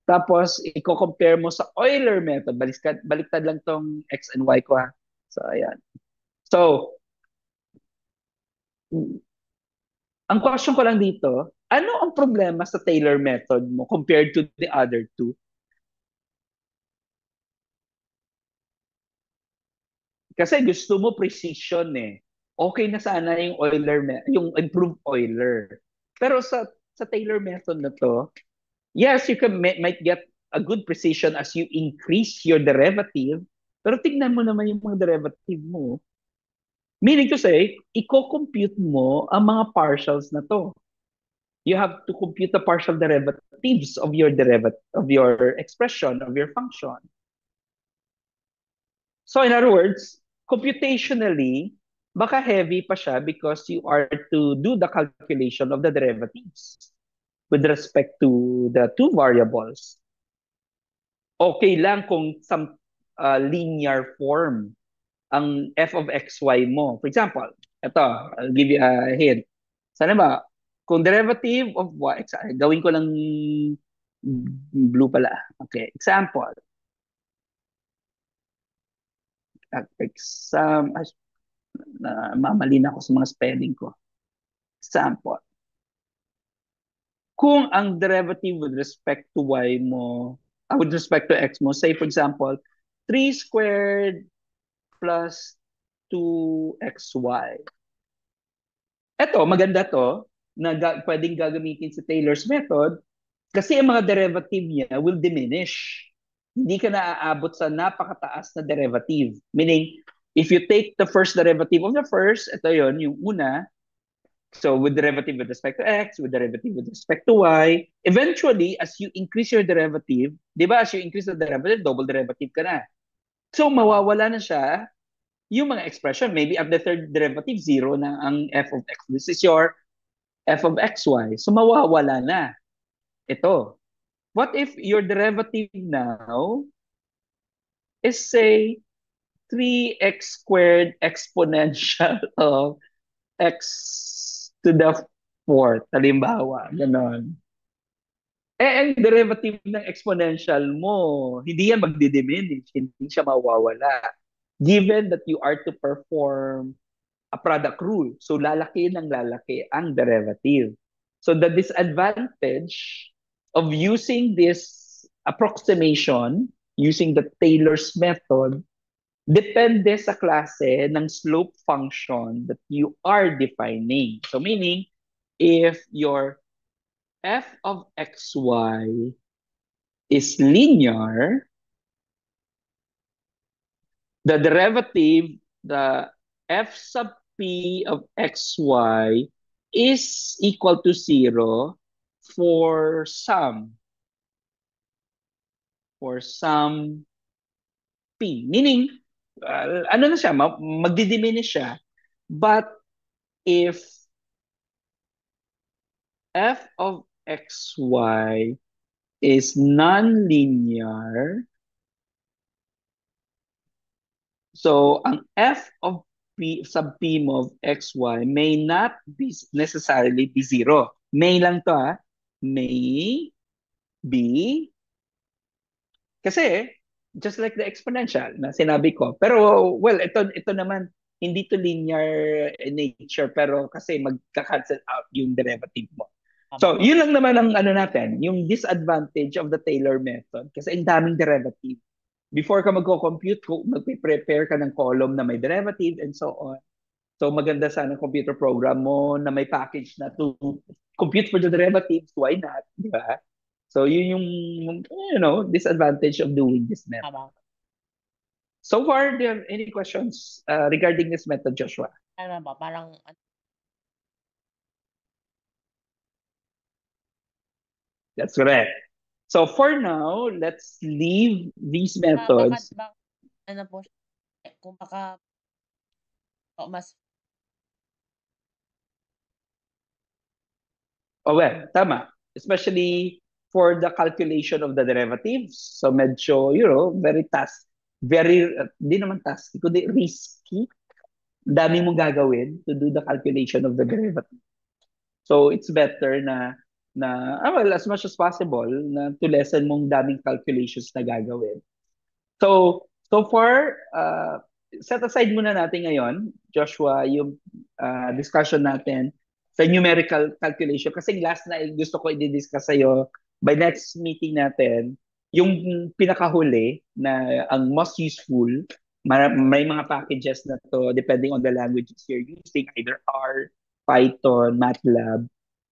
Tapos, i-compare mo sa Euler method. Baliktad lang tong x and y ko ha. So, ayan. So, Ang question ko lang dito, ano ang problema sa Taylor method mo compared to the other two? Kasi gusto mo precision eh. Okay na sana yung yung improved Euler. Pero sa Taylor method na to, yes, you might get a good precision as you increase your derivative, pero tignan mo naman yung mga derivative mo. Meaning to say, i-compute mo ang mga partials na to. You have to compute the partial derivatives of your expression of your function. So in other words, computationally, baka heavy pa siya because you are to do the calculation of the derivatives with respect to the two variables. Okay lang kung some linear form ang f of xy mo. For example, ito, I'll give you a hint. Sana ba, kung derivative of y, gawin ko lang blue pala. Okay, example. Exam, mamali na ako sa mga spelling ko. Example. Kung ang derivative with respect to y mo, with respect to x mo, say for example, 3 squared plus 2xy. Ito, maganda to, na pwedeng gagamitin sa Taylor's method kasi ang mga derivative niya will diminish. Hindi ka naaabot sa napakataas na derivative. Meaning, if you take the first derivative of the first, ito yon yung una, so with derivative with respect to x, with derivative with respect to y, eventually, as you increase your derivative, di ba, as you increase the derivative, double derivative ka na. So, mawawala na siya yung mga expression. Maybe at the third derivative, zero na ang f of x. This is your f of xy. So, mawawala na. Ito. What if your derivative now is, say, 3x squared exponential of x to the fourth, halimbawa, ganon. Ang derivative ng exponential mo, hindi yan magdi-diminish, hindi siya mawawala. Given that you are to perform a product rule. So lalaki ng lalaki ang derivative. So the disadvantage of using this approximation, using the Taylor's method, depende sa klase ng slope function that you are defining. So meaning, if your f of xy is linear, the derivative, the f sub p of xy is equal to 0 for some p. Meaning, ano na siya, magdidiminish siya. But if f of xy is non-linear, so ang f of p sub p mo of xy may not be necessarily be 0. May lang to ha. May be, kasi just like the exponential na sinabi ko. Pero well, ito naman hindi to linear in nature pero kasi magka-cancel out yung derivative mo. So, yun lang naman ang ano natin, yung disadvantage of the Taylor method kasi ang daming derivative. Before ka magko-compute, magpe-prepare ka ng column na may derivative and so on. So maganda sana computer program mo na may package na to compute for the derivatives. Why not? Di ba? So yun yung, disadvantage of doing this method. Tama. So far, do you have any questions regarding this method, Joshua? Ano ba, parang That's correct. So for now, let's leave these methods. ano po, kung baka mas Oh well, tama. Especially for the calculation of the derivatives. So medyo, di naman task, kundi risky. Dami mong gagawin to do the calculation of the derivative. So it's better na well, as much as possible na to lessen mong daming calculations na gagawin. So far, set aside muna natin ngayon, Joshua, yung discussion natin sa numerical calculation. Kasi last na gusto ko i-discuss sa'yo by next meeting natin, yung pinakahuli na ang most useful, may mga packages na to depending on the languages you're using, either R, Python, MATLAB.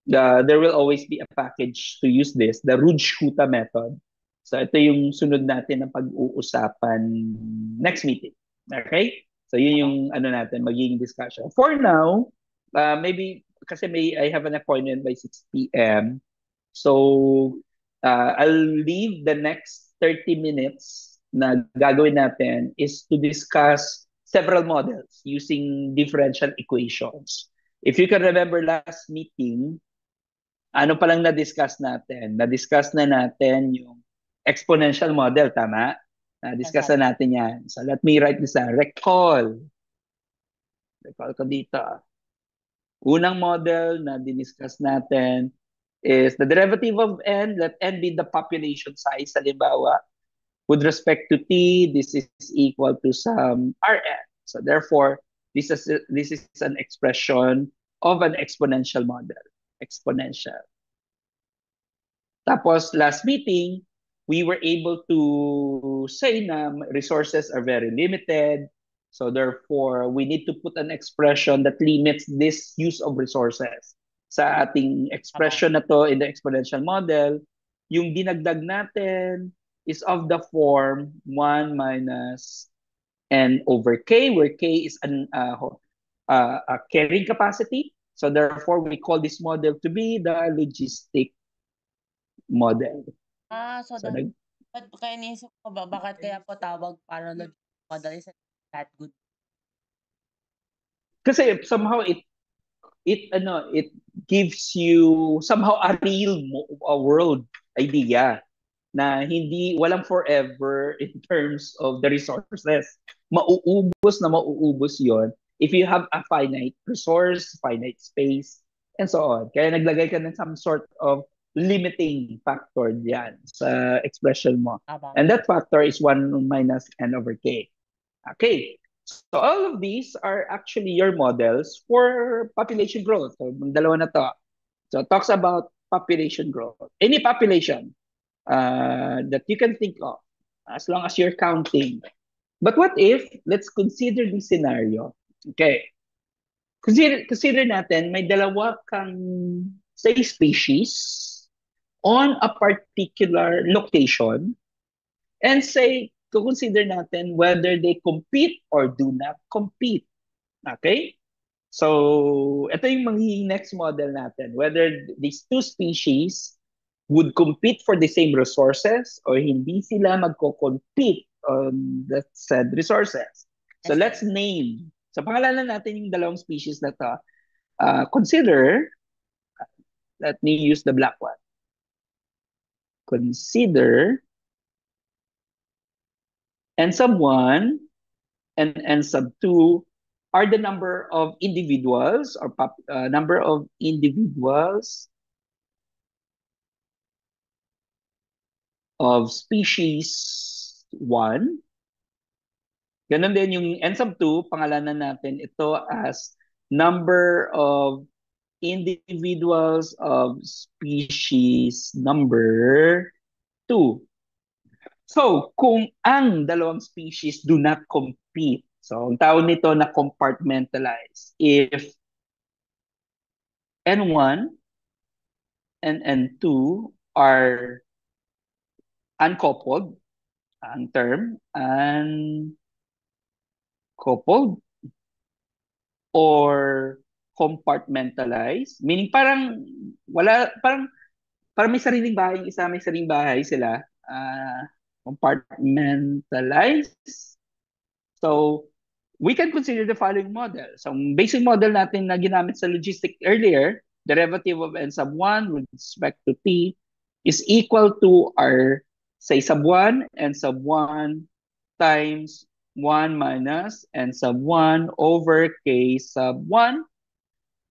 There will always be a package to use this, the Rujhuta method. So ito yung sunod natin na pag-uusapan next meeting. Okay? So yun yung ano natin, magiging discussion. For now, maybe kasi I have an appointment by 6 p.m. So I'll leave the next 30 minutes na gagawin natin is to discuss several models using differential equations. If you can remember last meeting, ano pa lang na-discuss natin? Na-discuss na natin yung exponential model, tama? Na-discuss na natin yan. So let me write this down. Recall. Recall ko dito. Unang model na diniscuss natin is the derivative of n. Let n be the population size. Halimbawa, with respect to t, this is equal to some rn. So therefore, this is an expression of an exponential model. Exponential. Tapos last meeting, we were able to say na resources are very limited. So therefore, we need to put an expression that limits this use of resources. Sa ating expression na to in the exponential model, yung dinagdag natin is of the form 1 minus n over k, where k is a carrying capacity. So therefore, we call this model to be the logistic model. So kaya niisip ko ba, bakit kaya po tawag parallel model is that good? Kasi somehow it gives you somehow a real world idea na hindi walang forever in terms of the resources. Mauubos yon if you have a finite resource, finite space, and so on. Kaya naglagay ka ng some sort of limiting factor diyan sa expression mo. And that factor is 1 minus n over k. Okay. So all of these are actually your models for population growth. So dalawa na to. So it talks about population growth. Any population that you can think of, as long as you're counting. But what if, let's consider the scenario. Okay. Consider natin, may dalawa kang, say, species on a particular location, and say, consider natin whether they compete or do not compete. Okay? So, ito yung magiging next model natin. Whether these two species would compete for the same resources or hindi sila magko-compete on the said resources. So, let's name. So, pangalanan natin yung dalawang species na to. Consider, let me use the black one. Consider n sub 1 and n sub 2 are the number of individuals or number of individuals of species 1. Ganun din yung n sub 2, pangalanan natin ito as number of individuals of species number 2. So, kung ang dalawang species do not compete, so ang tawag nito na compartmentalize, if N1 and N2 are uncoupled, ang term, uncoupled, or compartmentalized, meaning parang may sariling bahay yung isa, may sariling bahay sila, compartmentalized. So, we can consider the following model. So, basic model natin na ginamit sa logistic earlier, derivative of n sub 1 with respect to t is equal to our, say, sub 1, n sub 1 times 1 minus n sub 1 over k sub 1.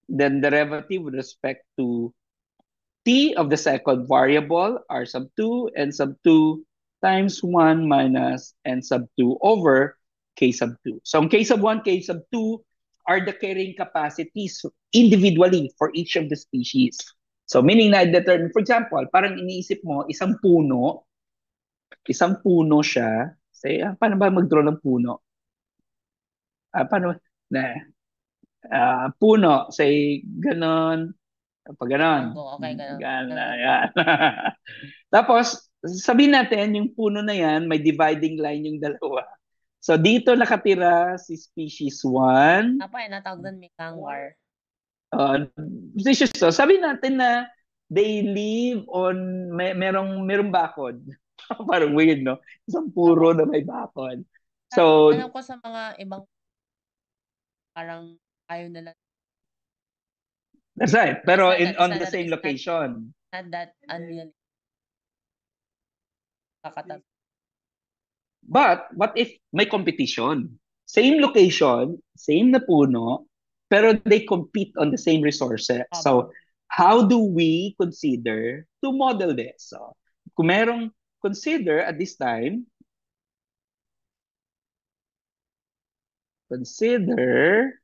Then derivative with respect to t of the second variable, r sub 2, n sub 2 times 1 minus n sub 2 over k sub 2. So ang k sub 1, k sub 2 are the carrying capacities individually for each of the species. So meaning na determine, for example, parang iniisip mo, isang puno siya. Say, paano ba mag-draw ng puno? Paano? Na, puno, say, ganon, pag ganon. Okay, ganon. Yan. Tapos, sabihin natin, yung puno na yan, may dividing line yung dalawa. So, dito nakatira si species 1. Natawag doon may kangwar. Species 2. Sabihin natin na they live on, merong bakod. Parang weird, no? Isang puro na may bakod. So, alam ko sa mga ibang parang ayaw nila. That's right. Pero on the same location. Not that unreal. But what if may competition? Same location, same na puno, pero they compete on the same resources. So, how do we consider to model this? So, kung merong consider at this time, consider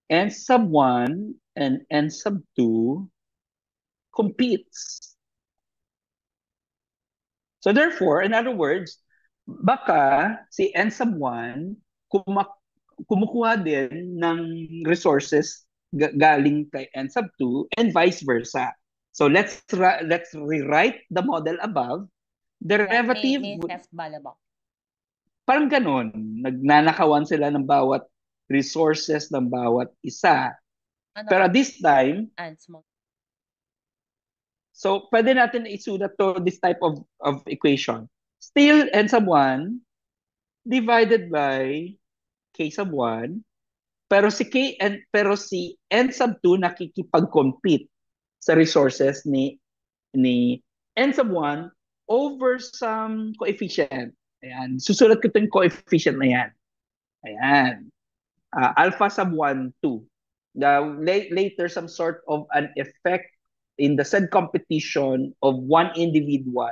n sub 1 and n sub 2 competes. So therefore, in other words, baka si n sub 1 kumukuha din ng resources galing kay n sub 2 and vice versa. So let's rewrite the model above. Derivative may balabak. Parang ganun. Nagnanakawan sila ng bawat resources ng bawat isa. Pero at this time, so pwede natin isulat to this type of equation. Still n sub 1 divided by k sub 1, pero si n sub 2 nakikipag-compete sa resources ni n sub 1 over some coefficient. Ayan. Susulat ko itong coefficient na yan. Ayan. Alpha sub 1, 2. Later, some sort of an effect in the said competition of one individual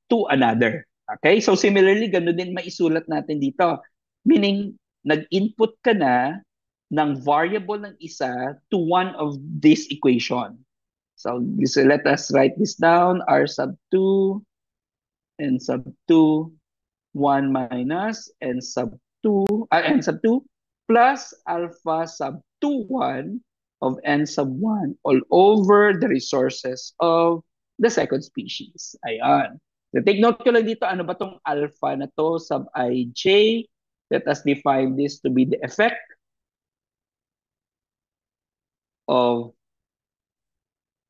to another. Okay? So similarly, ganun din maisulat natin dito. Meaning, nag-input ka na ng variable ng isa to one of this equation. So let us write this down. R sub 2, n sub 2, 1 minus n sub 2 plus alpha sub 2, 1 of n sub 1 all over the resources of the second species. Ayan. So take note ko lang dito, ano ba tong alpha na to sub ij? Let us define this to be the effect of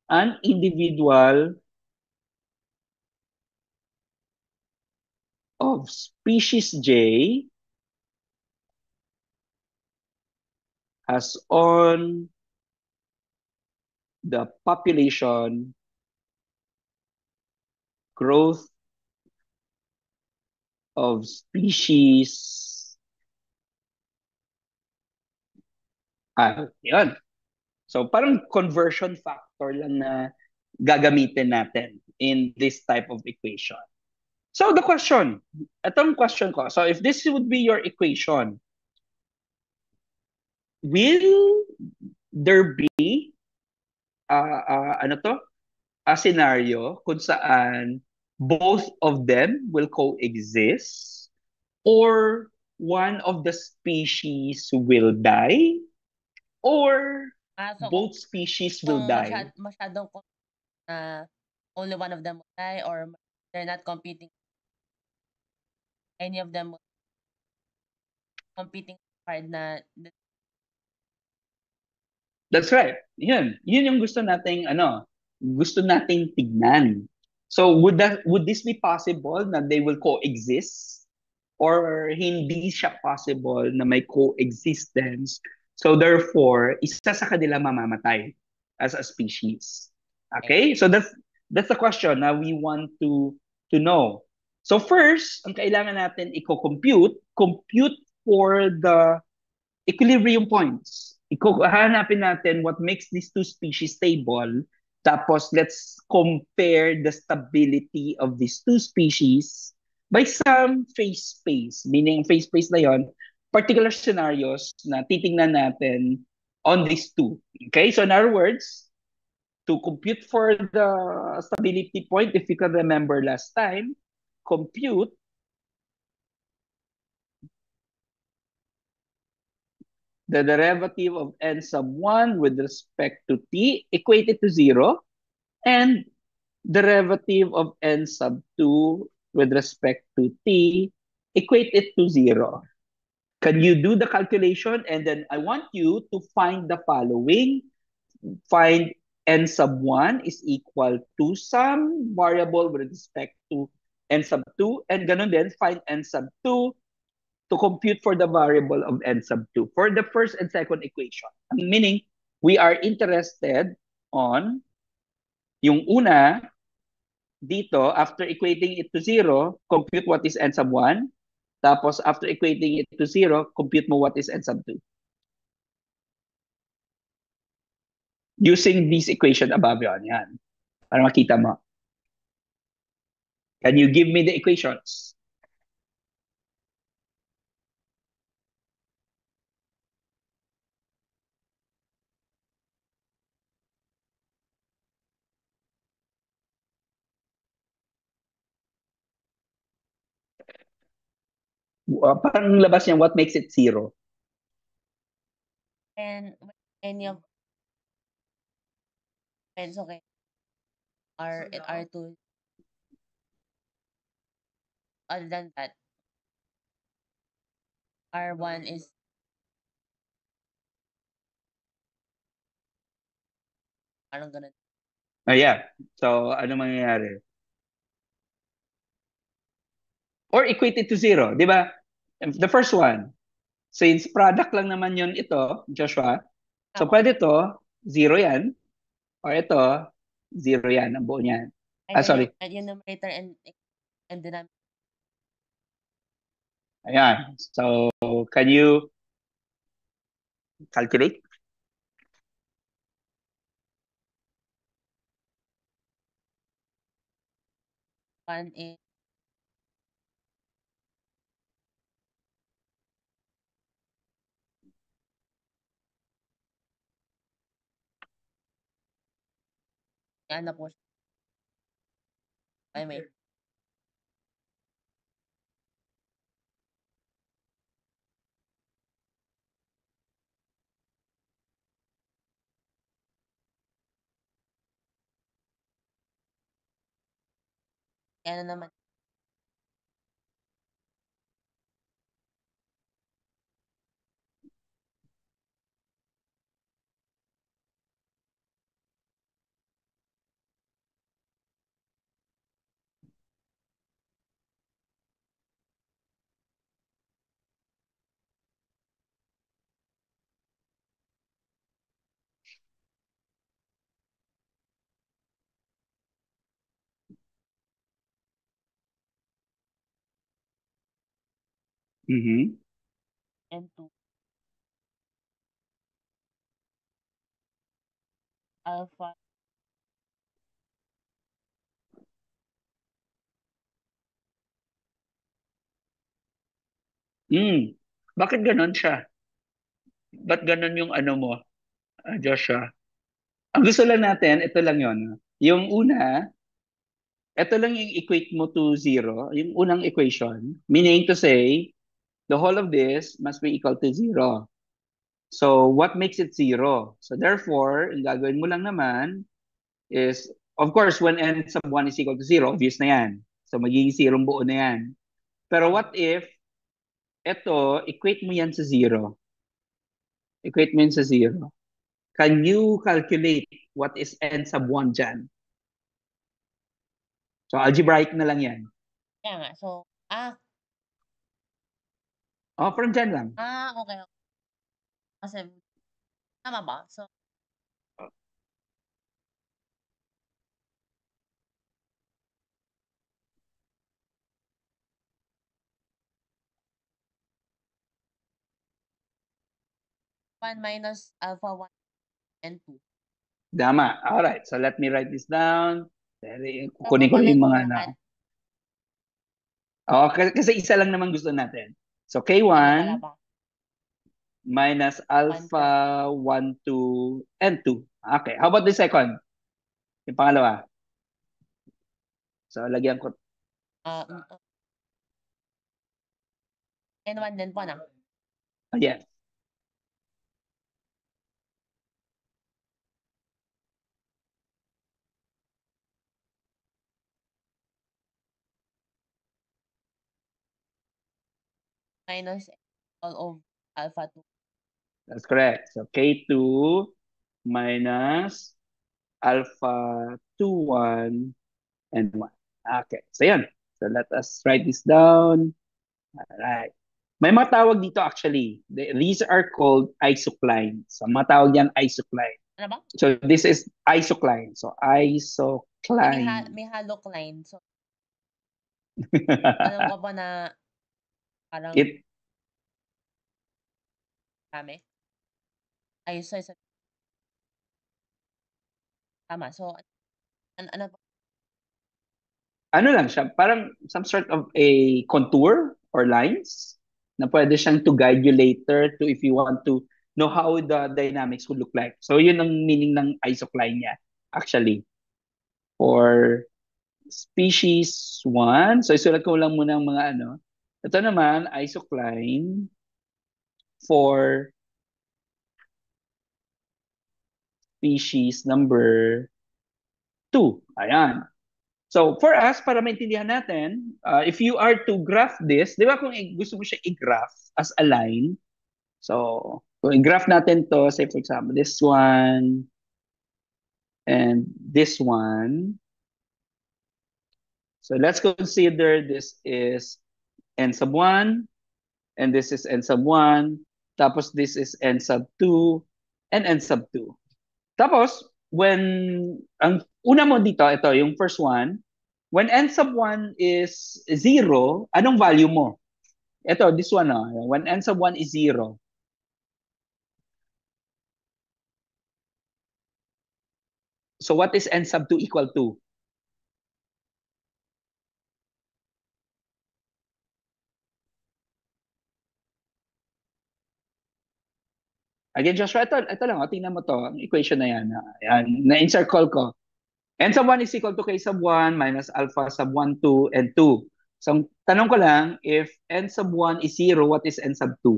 an individual of species J as on the population growth of species. Yun. So parang conversion factor lang na gagamitin natin in this type of equation. So the question, itong question ko, so if this would be your equation, will there be a scenario kung saan both of them will coexist or one of the species will die or so both species will die? Masyadong only one of them will die or they're not competing. Any of them will competing hard na. That's right. Yun yung gusto nating tignan. So would this be possible na they will coexist or hindi siya possible na may coexistence? So therefore, isa sa kanila mamamatay as a species. Okay? So that's the question na we want to know. So first, ang kailangan natin compute for the equilibrium points. Hanapin natin what makes these two species stable. Tapos let's compare the stability of these two species by some phase space. Meaning, phase space na yon, particular scenarios na titingnan natin on these two. Okay? So in other words, to compute for the stability point, if you can remember last time, compute the derivative of n sub 1 with respect to t equated to 0 and derivative of n sub 2 with respect to t equated to 0. Can you do the calculation? And then I want you to find the following. Find n sub 1 is equal to some variable with respect to n sub 2. And ganun din, find n sub 2 to compute for the variable of n sub 2 for the first and second equation. Meaning, we are interested on yung una dito, after equating it to 0, compute what is n sub 1. Tapos, after equating it to 0, compute mo what is n sub 2. Using this equation above yon. Yan. Para makita mo. Can you give me the equations? Parang labas niya, what makes it 0? And any of friends, okay, R2, other than that, R1 is parang ganun. Yeah. So, ano mangyayari? Or equate it to 0, di ba? The first one, since product lang naman yun ito, Joshua, so Tama. pwede to, 0 yan, or ito, 0 yan, ang buo niyan. Sorry. Yung numerator and denominator. Ayan. So, can you calculate? One is ano po siya. Ay, may. Ano naman. Mm-hmm. And 2. Alpha. Bakit ganon siya? Ba't ganon yung ano mo, Joshua? Ang gusto lang natin, ito lang yon. Yung una, ito lang yung equate mo to 0, yung unang equation. Meaning to say, the whole of this must be equal to 0. So, what makes it 0? So, therefore, ang gagawin mo lang naman is, of course, when n sub 1 is equal to 0, obvious na yan. So, magiging 0 buo na yan. Pero what if, ito, equate mo yan sa 0. Equate mo yan sa 0. Can you calculate what is n sub 1 dyan? So, algebraic na lang yan. Kaya nga. So, From dyan lang. okay. Kasi, tama ba? So, one minus alpha 1 and 2. Tama. Alright. So, let me write this down. So, Kukunin ko lang babalik yung ko mga lahat. Oh, kasi isa lang naman gusto natin. So, Hindi, wala K1 pa. minus 1, 2. alpha 1, 2, and 2. Okay. How about the second? Yung pangalawa. So, lagyan ko. Ah, N1 din po na. Yes. Minus all of alpha 2. That's correct. So, K2 minus alpha 2, 1, and 1. Okay. So, yun. So, let us write this down. All right. May mga tawag dito actually. These are called isoclines. So, mga tawag yan isocline. Ano ba? So, this is isocline. So, isocline. May halocline. So, alam ko pa na parang It kami. Ay, so, tama. So, ano pa? ano lang siya, parang some sort of a contour or lines na pwede siyang to guide you later to if you want to know how the dynamics would look like. So yun ang meaning ng isocline niya actually. For species 1, so isulat ko lang muna ang mga ano. Ito naman, isocline for species number 2. Ayan. So, for us, para maintindihan natin, if you are to graph this, di ba kung gusto mo siya i-graph as a line, so, kung i-graph natin to, say for example, this one and this one. So, let's consider this is n sub 1 and this is n sub 1. Tapos, this is n sub 2 and n sub 2. Tapos, ang una mo dito, ito, yung first one, when n sub 1 is 0, anong value mo? Ito, this one, when n sub 1 is 0. So what is n sub 2 equal to? Again, Joshua, ito lang, tingnan mo to, ang equation na yan. Ayan, na-encircle ko. N sub 1 is equal to k sub 1 minus alpha sub 1, 2, and 2. So, tanong ko lang, if n sub 1 is 0, what is n sub 2?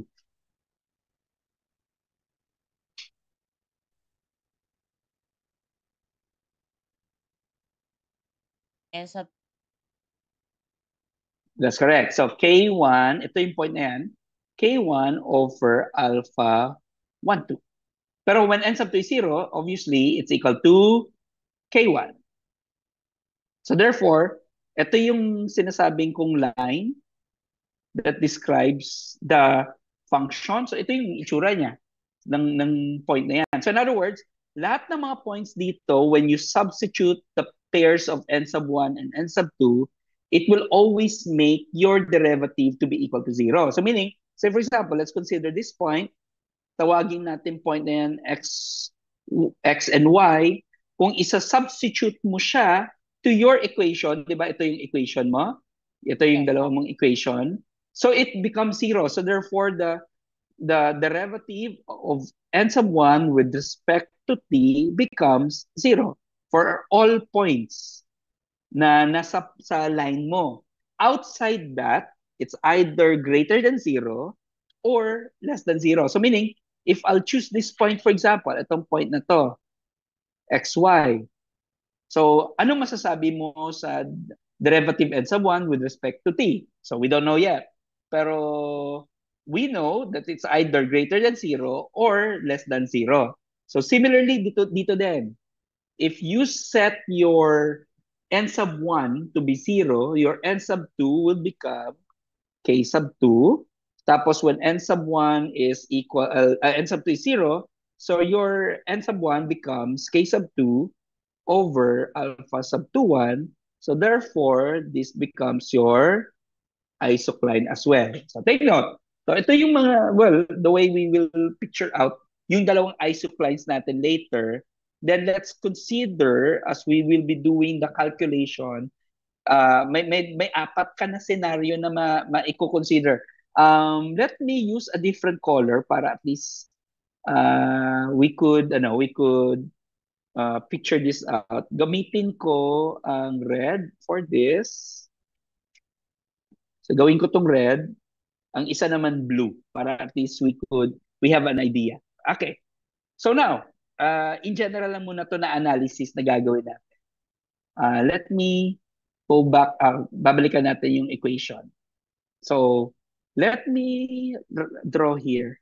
N sub That's correct. So, K1, ito yung point na yan, K1 over alpha 1, 2. Pero when n sub 2 is 0, obviously, it's equal to K1. So therefore, ito yung sinasabing kong line that describes the function. So ito yung itsura niya ng point na yan. So in other words, lahat ng mga points dito, when you substitute the pairs of n sub 1 and n sub 2, it will always make your derivative to be equal to 0. So meaning, say for example, let's consider this point. Tawagin natin point na yan x and y. Kung isa-substitute mo siya to your equation, di ba ito yung equation mo? Ito yung yes. dalawang mong equation. So it becomes 0. So therefore, the derivative of n sub 1 with respect to t becomes 0 for all points na nasa sa line mo. Outside that, it's either greater than 0 or less than 0. So meaning, if I'll choose this point, for example, itong point na to, xy. So, anong masasabi mo sa derivative n sub 1 with respect to t? So, we don't know yet. Pero, we know that it's either greater than 0 or less than 0. So, similarly, dito din. If you set your n sub 1 to be 0, your n sub 2 will become k sub 2. Tapos, when n sub 1 is equal, n sub 2 is 0, so your n sub 1 becomes k sub 2 over alpha sub 2, 1. So therefore, this becomes your isocline as well. So take note. So ito yung mga, well, the way we will picture out yung dalawang isoclines natin later. Then let's consider, as we will be doing the calculation, may apat ka na scenario na ma-consider. Let me use a different color para at least we could picture this out. Gamitin ko ang red for this. So gawin ko tong red, ang isa naman blue para at least we have an idea. Okay. So now, in general lang muna to na analysis na gagawin natin. Let me go back, babalikan natin yung equation. So, let me draw here.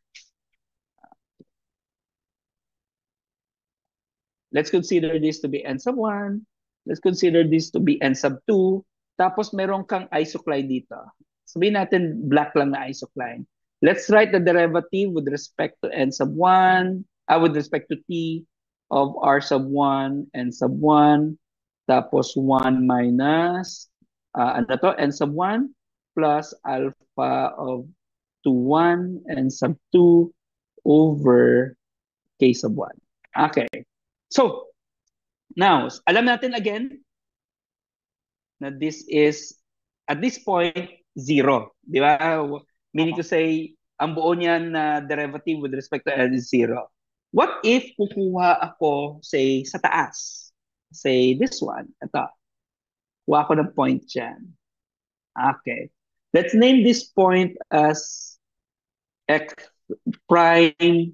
Let's consider this to be n sub 1. Let's consider this to be n sub 2. Tapos meron kang isocline dito. Sabihin natin black lang na isocline. Let's write the derivative with respect to n sub 1, with respect to t of r sub 1, n sub 1, tapos 1 minus, ano to, n sub 1 plus alpha of 2, 1, n sub 2 over k sub 1. Okay. So, now, alam natin again na this is, at this point, 0. Di ba? Meaning to say, ang buo niyan na derivative with respect to n is 0. What if kukuha ako, say, sa taas? Say, this one. Ito. Kuha ako ng point dyan. Okay. Let's name this point as x prime,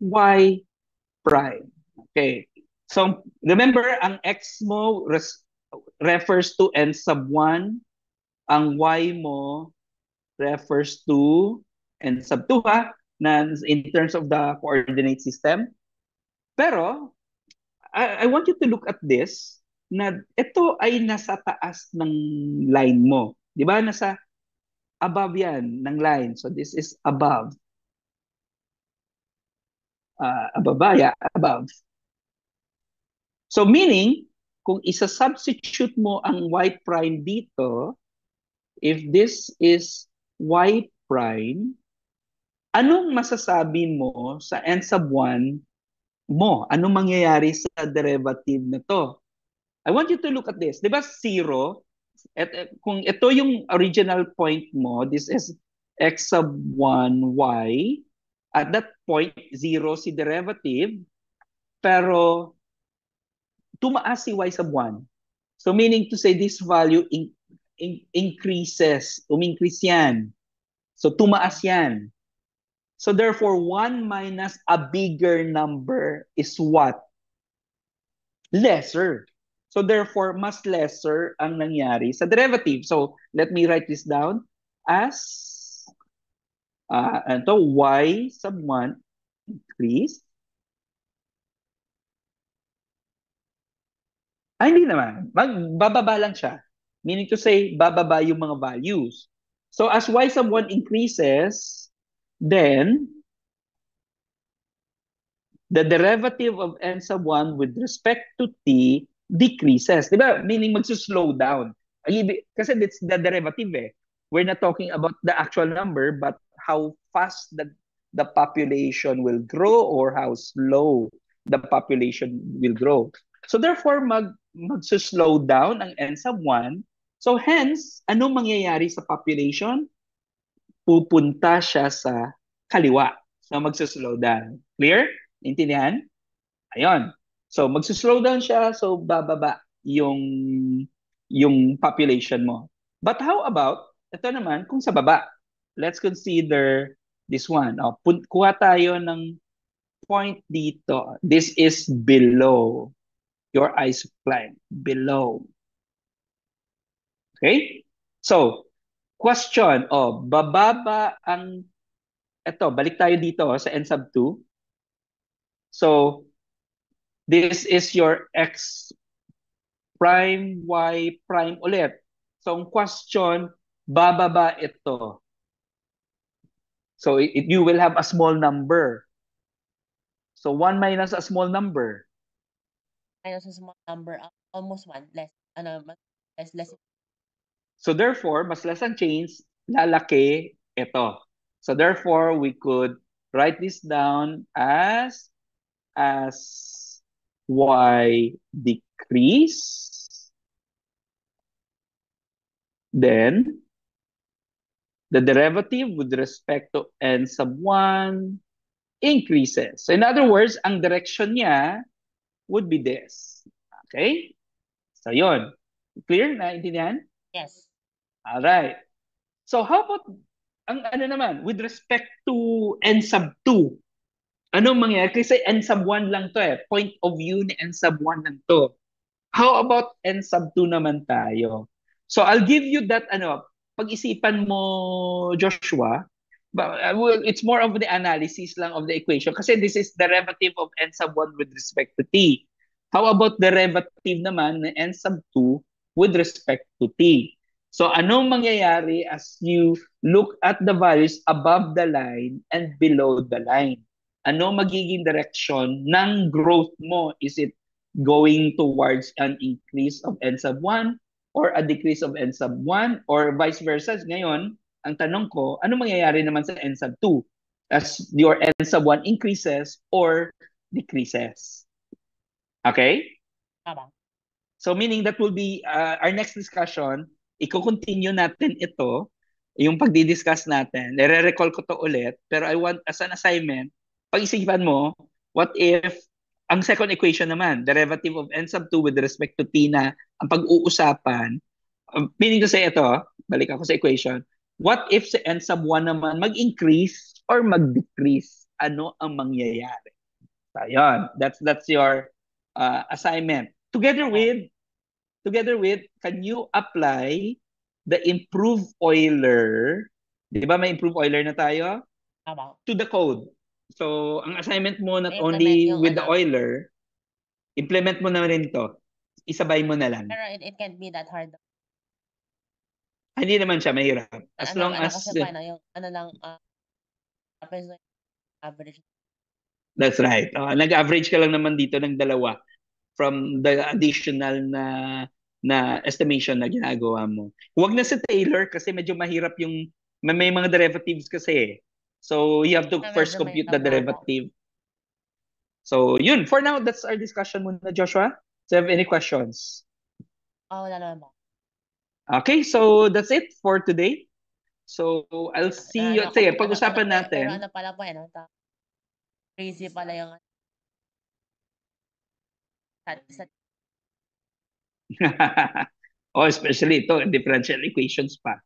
y prime. Okay. So, remember, ang x mo refers to n sub 1. Ang y mo refers to n sub 2, ha? Na in terms of the coordinate system. Pero, I want you to look at this, na ito ay nasa taas ng line mo. Di ba? Nasa above yan ng line. So, this is above. Above. So meaning, kung isa-substitute mo ang y prime dito, if this is y prime, anong masasabi mo sa n sub 1 mo? Anong mangyayari sa derivative na to? I want you to look at this. Di ba 0? Kung ito yung original point mo, this is x sub 1 y. At that point, 0 si derivative. Pero tumaas si y sub 1. So meaning to say this value increases. Umincrease yan. So tumaas yan. So therefore, 1 minus a bigger number is what? Lesser. So therefore, mas lesser ang nangyari sa derivative. So let me write this down as y sub 1 increase. Hindi naman. Bababa lang siya. Meaning to say, bababa yung mga values. So as y sub 1 increases, then the derivative of n sub 1 with respect to t decreases. Diba? Meaning magsuslow down. Kasi it's the derivative eh. We're not talking about the actual number, but how fast the population will grow or how slow the population will grow. So therefore, magsuslow down ang n sub 1. So hence, anong mangyayari sa population? Pupunta siya sa kaliwa. So magsuslow down. Clear? Intindihan? Ayun. So magsuslow down siya, so bababa yung population mo. But how about, ito naman, kung sa baba, let's consider this one. Kuha tayo ng point dito. This is below your isocline. Below. Okay? So, question, bababa ang, balik tayo dito sa n sub 2. So, this is your x prime, y prime ulit. So, ang question, bababa ito. So, you will have a small number. So, 1 minus a small number. Minus a small number, almost 1, less. Less. So, therefore, mas less ang change, lalaki ito. So, therefore, we could write this down as y decrease then the derivative with respect to n sub 1 increases. So in other words, ang direction niya would be this. Okay? So yun. Clear? Naintindihan? Yes. Alright. So how about ang ano naman, with respect to n sub 2, anong mangyayari? Kasi n sub 1 lang to eh. Point of view ni n sub 1 lang to. How about n sub 2 naman tayo? So I'll give you that pag-isipan mo, Joshua. Well, it's more of the analysis lang of the equation kasi this is derivative of n sub 1 with respect to t. How about derivative naman ng n sub 2 with respect to t? So anong mangyayari as you look at the values above the line and below the line? Ano magiging direction ng growth mo? Is it going towards an increase of n sub 1 or a decrease of n sub 1 or vice versa? Ngayon, ang tanong ko, ano mangyayari naman sa n sub 2 as your n sub 1 increases or decreases? Okay? Tama. So meaning that will be our next discussion, i-continue natin ito, yung pagdi-discuss natin. Nire-recall ko to ulit, pero I want as an assignment, pag-isipan mo, what if ang second equation naman, derivative of n sub 2 with respect to t na ang pag-uusapan, meaning to say ito, balik ako sa equation, what if sa n sub 1 naman mag-increase or mag-decrease? Ano ang mangyayari? So, yun. That's your assignment. Together with, can you apply the improved Euler? Di ba may improved Euler na tayo? Tama. To the code. So, ang assignment mo not I-implement only yung with the Euler, implement mo na rin to. Isabay mo na lang. Pero it can't be that hard. Hindi naman siya mahirap. As long as kasi paano yung lang average. that's right. Nag-average ka lang naman dito ng dalawa from the additional na estimation na ginagawa mo. Huwag na si Taylor kasi medyo mahirap yung may mga derivatives kasi eh. So you have to first compute the derivative. So yun, for now that's our discussion muna, Joshua. Do you have any questions? Wala naman po. Okay, so that's it for today. So I'll see you. Sige, pag-usapan natin. Pero ano pala po crazy pala yung oh, especially ito, differential equations pa.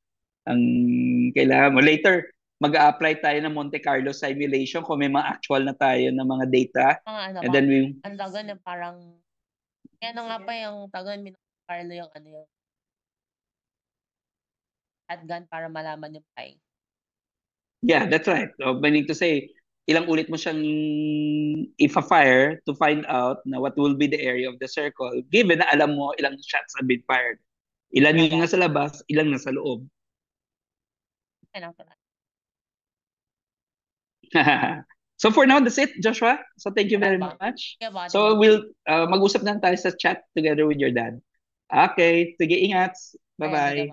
Ang kailangan mo. Later, mag-a-apply tayo ng Monte Carlo simulation kung may mga actual na tayo ng mga data. And then ang tagon yung parang, ano nga pa yung tagon, Monte Carlo yung yung shotgun para malaman yung pi. Yeah, that's right. So, meaning to say, ilang ulit mo siyang ifa-fire to find out na what will be the area of the circle given na alam mo ilang shots have been fired. Ilan yung nasa labas, ilang nasa loob. So for now, that's it, Joshua. So thank you very much. So we'll mag-usap na tayo sa chat together with your dad. Okay, sige, ingat. Bye-bye.